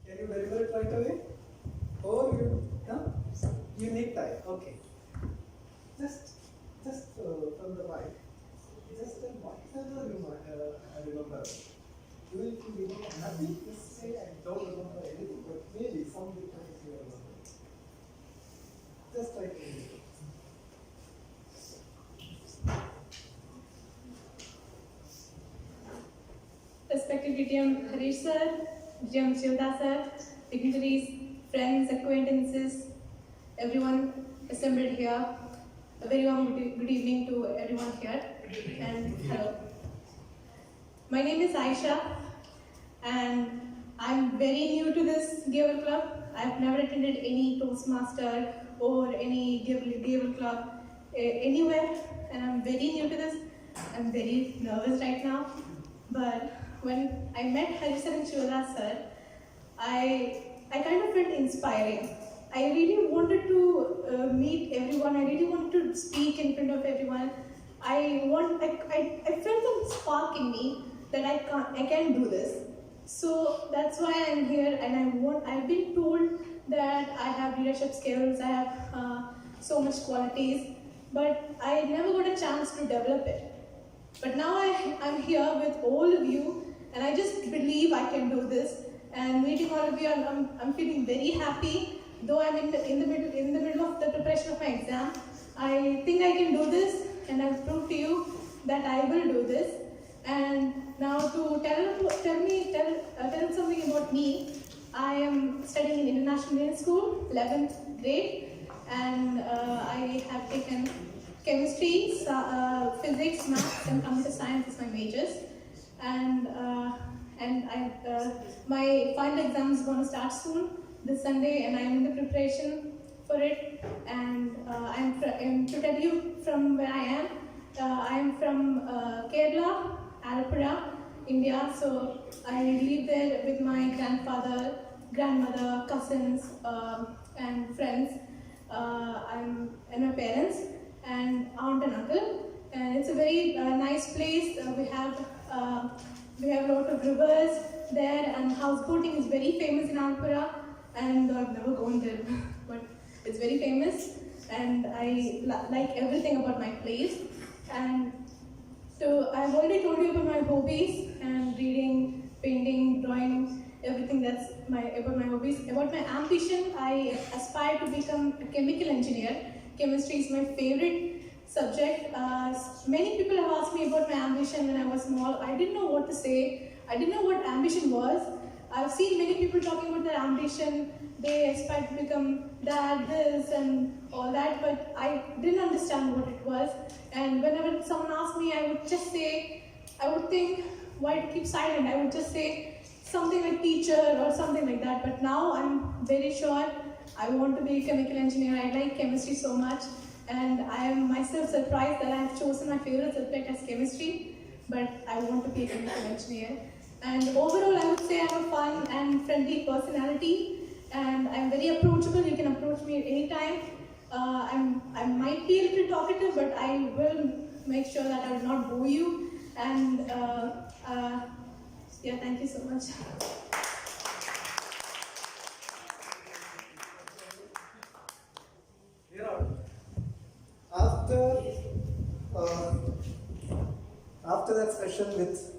Can you deliver it right away? Or you need time. Okay. Just from the mic. Just whatever I remember. Even if you remember nothing, just say I don't remember anything, but maybe some details you remember. Just try to remember. Respected DTM Harish sir, DTM Shivda sir, dignitaries, friends, acquaintances, everyone assembled here. A very warm good evening to everyone here, and hello. My name is Aisha, and I'm very new to this Gavel Club. I've never attended any Toastmaster or any Gavel Club anywhere, and I'm very new to this. I'm very nervous right now, but when I met Harish sir and Shivda sir, I kind of felt inspiring. I really wanted to meet everyone. I really wanted to speak in front of everyone. I felt a spark in me that I can do this. So that's why I'm here, and I've been told that I have leadership skills, I have so much qualities, but I never got a chance to develop it. But now I'm here with all of you, and I just believe I can do this. And meeting all of you, I'm feeling very happy. Though I'm in the middle of the preparation of my exam, I think I can do this, and I've proved to you that I will do this. And now to tell something about me, I am studying in International Indian School, 11th grade, and I have taken chemistry, physics, maths, and computer science as my majors. And my final exam is going to start soon, this Sunday, and I'm in the preparation for it. And to tell you from where I am from Kerala, Alappuzha, India. So I live there with my grandfather, grandmother, cousins, and friends. And my parents and aunt and uncle. And it's a very nice place. We have a lot of rivers there, and houseboating is very famous in Alappuzha. And I've never gone there, but it's very famous, and I like everything about my place. And so I I've already told you about my hobbies and reading, painting, drawing, everything that's about my hobbies. About my ambition, I aspire to become a chemical engineer. Chemistry is my favorite subject. Many people have asked me about my ambition when I was small. I didn't know what to say. I didn't know what ambition was. I've seen many people talking about their ambition. They aspire to become that, this, and all that, but I didn't understand what it was. And whenever someone asked me, I would just say, I would think, why to keep silent? I would just say something like teacher or something like that. But now I'm very sure I want to be a chemical engineer. I like chemistry so much, and I am myself surprised that I have chosen my favorite subject as chemistry, but I want to be a chemical engineer. And overall, I would say I'm a fun and friendly personality, and I'm very approachable. You can approach me at any time. I might be a little talkative, but I will make sure that I will not bore you. And yeah, thank you so much. After that session with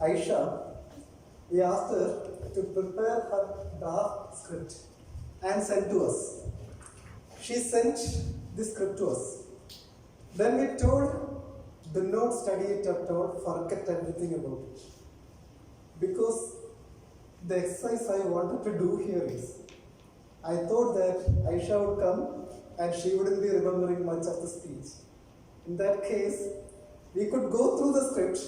Aisha, we asked her to prepare her draft script and send to us. She sent this script to us. Then we told, do not study it at all, forget everything about it. Because the exercise I wanted to do here is, I thought that Aisha would come and she wouldn't be remembering much of the speech. In that case, we could go through the script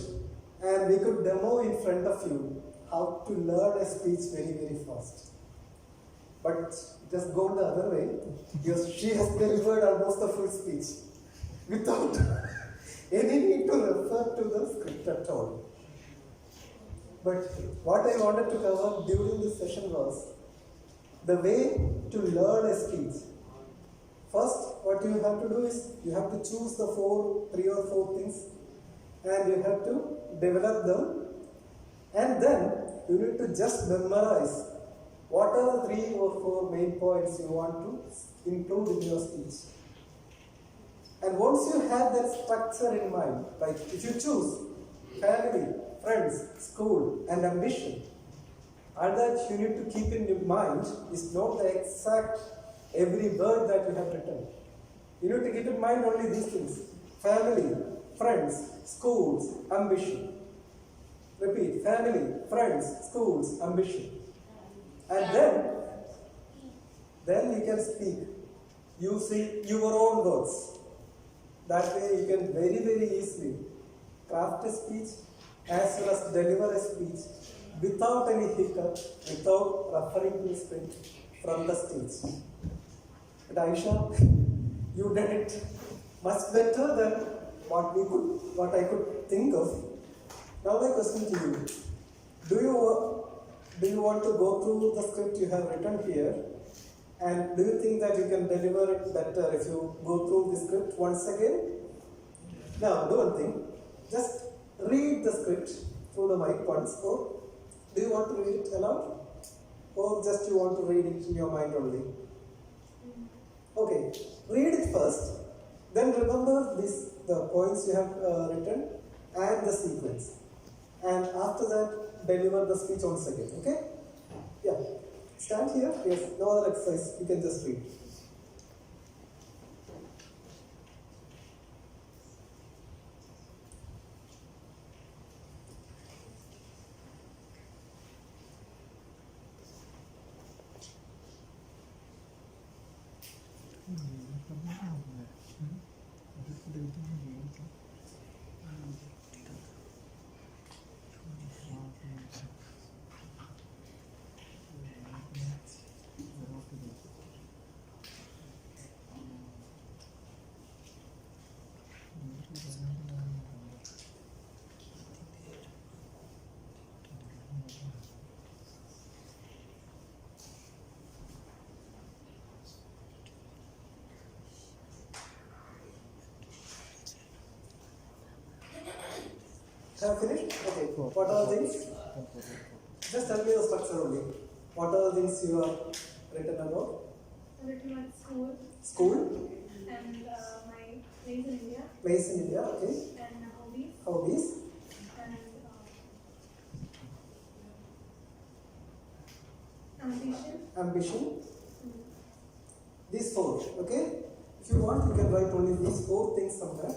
and we could demo in front of you how to learn a speech very, very fast. But just go the other way, because she has delivered almost the full speech without any need to refer to the script at all. But what I wanted to cover during this session was the way to learn a speech. First, what you have to do is you have to choose the three or four things, and you have to develop them, and then you need to just memorize what are the 3 or 4 main points you want to include in your speech. And once you have that structure in mind, like if you choose family, friends, school, and ambition, all that you need to keep in your mind is not the exact every word that you have written. You need to keep in mind only these things: family, friends, schools, ambition. Repeat: family, friends, schools, ambition. And then you can speak using your own words. That way you can very, very easily craft a speech as well as deliver a speech without any hiccup, without referring to the script from the stage. But Aisha, you did it much better than what I could think of. Now my question to you: do you want to go through the script you have written here, and do you think that you can deliver it better if you go through the script once again? Now, do one thing: just read the script through the mic once, or do you want to read it aloud, or just you want to read it in your mind only? Okay, read it first, then remember the points you have written and the sequence, and after that deliver the speech once again. Okay? Yeah. Stand here. Yes. No other exercise. You can just read. Have finished? Okay. What are the things? Just tell me the structure only. What are the things you have written about? I've written about school. School? And my place in India. Place in India, okay. And hobbies. Hobbies. hobbies? Ambition. These four, okay? If you want, you can write only these four things somewhere.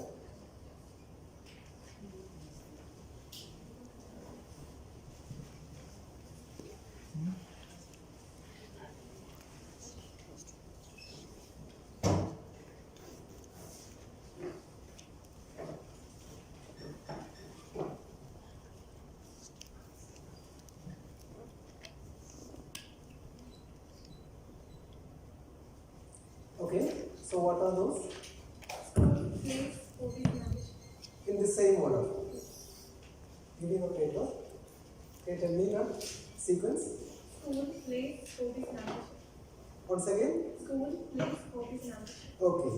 Okay, so what are those? In the same order. Give me the paper. Okay, tell me the sequence. School, place, hobbies, and ambition. Once again. School, place, hobbies, and ambition. Okay.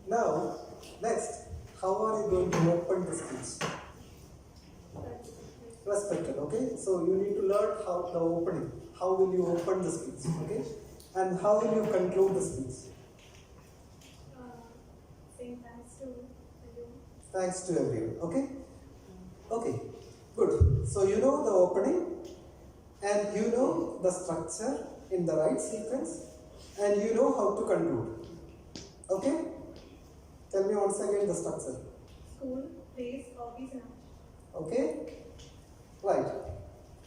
Now, next, how are you going to open the speech? Respected, okay? So you need to learn how the opening. How will you open the speech, okay? And how will you conclude the speech? Saying thanks to everyone. Thanks to everyone, okay? Okay, good. So you know the opening, and you know the structure in the right sequence, and you know how to conclude. Okay? Tell me once again the structure. School, place, hobbies, and ambition. Okay? Right.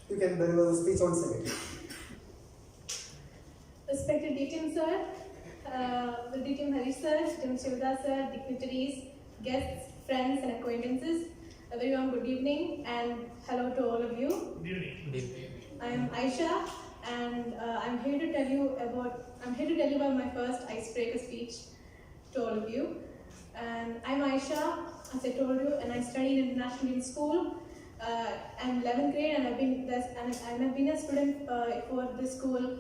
You can deliver the speech once again. Respected DTM sir, the DTM Harish sir, DTM Shivadas sir, dignitaries, guests, friends, and acquaintances, a very warm good evening and hello to all of you. Good evening. I am Aisha, and I'm here to tell you about my first icebreaker speech to all of you. And I'm Aisha, as I told you, and I studied in International Indian School. I'm 11th grade, and I've been a student for this school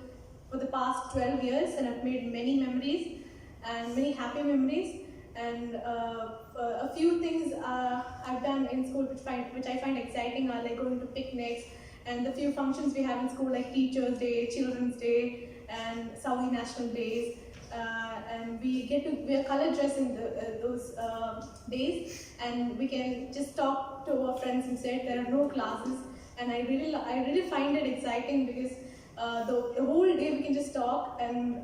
for the past 12 years, and I've made many memories and many happy memories. And a few things I've done in school which I find exciting are like going to picnics and the few functions we have in school like Teachers' Day, Children's Day, and Saudi National Days. And we get to wear color dress in those days, and we can just talk to our friends instead. There are no classes, and I really find it exciting because the whole day we can just talk and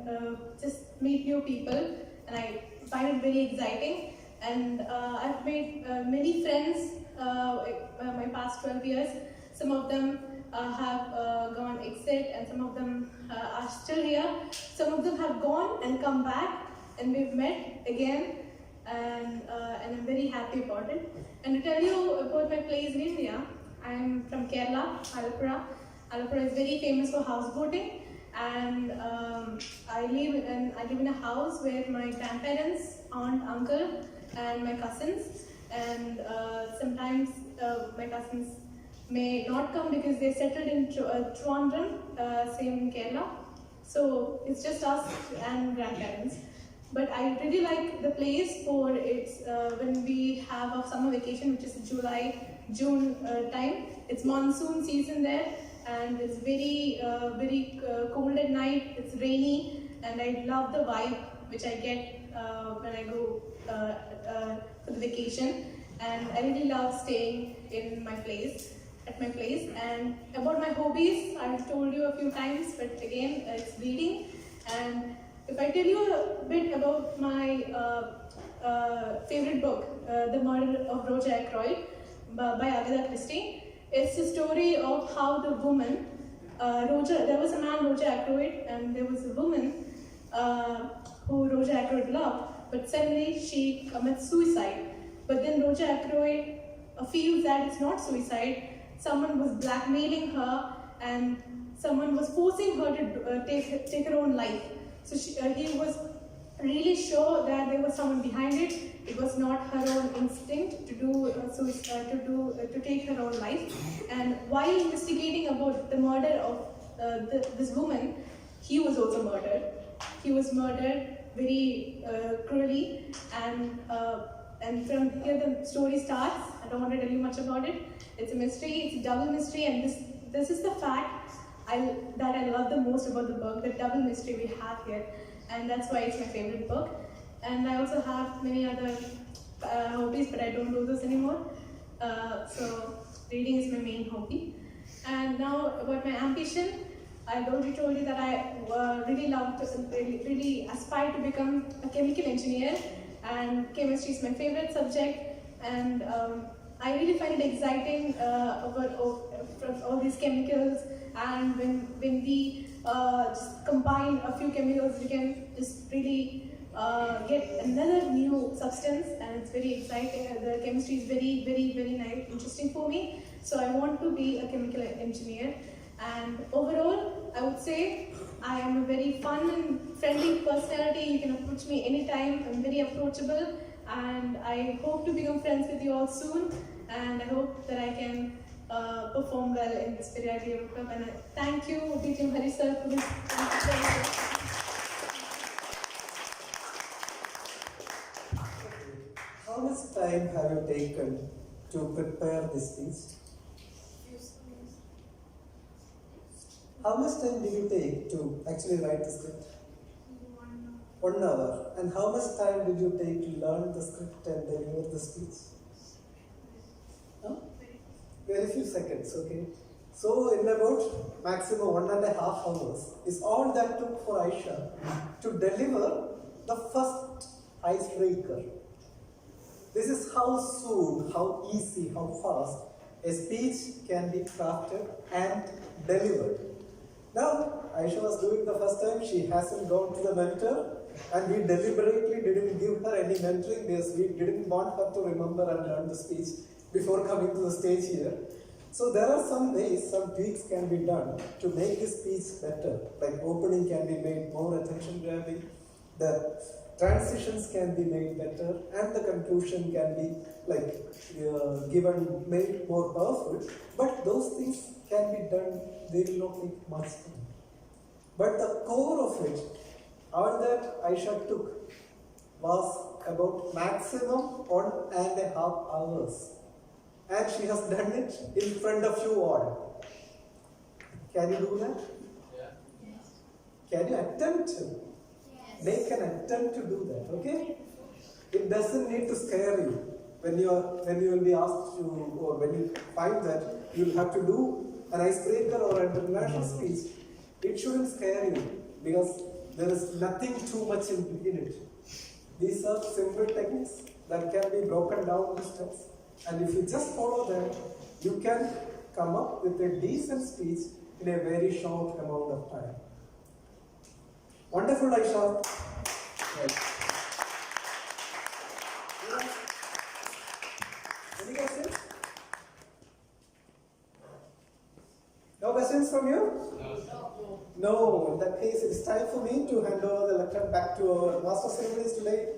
just meet new people, and I find it very exciting. And I've made many friends my past 12 years. Some of them have gone exit, and some of them are still here. Some of them have gone and come back, and we've met again, and I'm very happy about it. And to tell you about my place in India, I'm from Kerala, Alappuzha. Alappuzha is very famous for houseboating, and I live in a house where my grandparents, aunt, uncle, and my cousins. And sometimes my cousins may not come because they settled in Trivandrum, same in Kerala. So it's just us and grandparents. But I really like the place for its when we have a summer vacation, which is June time. It's monsoon season there, and it's very cold at night. It's rainy, and I love the vibe which I get when I go for the vacation. And I really love staying in my place. At my place. And about my hobbies, I've told you a few times, but again, it's reading. And if I tell you a bit about my favorite book, The Murder of Roger Ackroyd by Agatha Christie, it's the story of how the woman, there was a man, Roger Ackroyd, and there was a woman who Roger Ackroyd loved, but suddenly she commits suicide. But then Roger Ackroyd feels that it's not suicide. Someone was blackmailing her, and someone was forcing her to take her own life. So he was really sure that there was someone behind it. It was not her own instinct to do suicide, to take her own life. And while investigating about the murder of this woman, he was also murdered. He was murdered very cruelly, and from here the story starts. I don't want to tell you much about it. It's a mystery, it's a double mystery, and this is the fact that I love the most about the book, the double mystery we have here, and that's why it's my favorite book. And I also have many other hobbies, but I don't do this anymore. So reading is my main hobby. And now about my ambition, I've already told you that I really love to, really aspire to become a chemical engineer, and chemistry is my favorite subject. And I really find it exciting about all these chemicals. And when we just combine a few chemicals, we can just really get another new substance, and it's very exciting. The chemistry is very nice, interesting for me. So I want to be a chemical engineer. And overall, I would say I am a very fun and friendly personality. You can approach me anytime. I'm very approachable, and I hope to become friends with you all soon. And I hope that I can perform well in this Periyar Yoga Club. And thank you, DTM Hari sir, for this. How much time have you taken to prepare this speech? How much time did you take to actually write the script? 1 hour. And how much time did you take to learn the script and deliver the speech? Huh? Very few seconds, okay? So in about maximum 1.5 hours is all that took for Aisha to deliver the first icebreaker. This is how soon, how easy, how fast a speech can be crafted and delivered. Now, Aisha was doing the first time, she hasn't gone to the mentor, and we deliberately didn't give her any mentoring because we didn't want her to remember and learn the speech before coming to the stage here. So there are some ways, some tweaks can be done to make this speech better. Like opening can be made more attention grabbing, the transitions can be made better, and the conclusion can be made more powerful. But those things can be done, they will not take much time. But the core of it, all that Aisha took was about maximum 1.5 hours. And she has done it in front of you all. Can you do that? Yeah. Can you attempt to? Yes. Make an attempt to do that, okay? It doesn't need to scare you when you will be asked to, or when you find that you'll have to do an icebreaker or an international speech. It shouldn't scare you because there is nothing too much in it. These are simple techniques that can be broken down into steps. And if you just follow them, you can come up with a decent speech in a very short amount of time. Wonderful, Aisha. Yes. Any questions? No questions from you? No. In that case, it's time for me to hand over the lecture back to our master ceremonies today.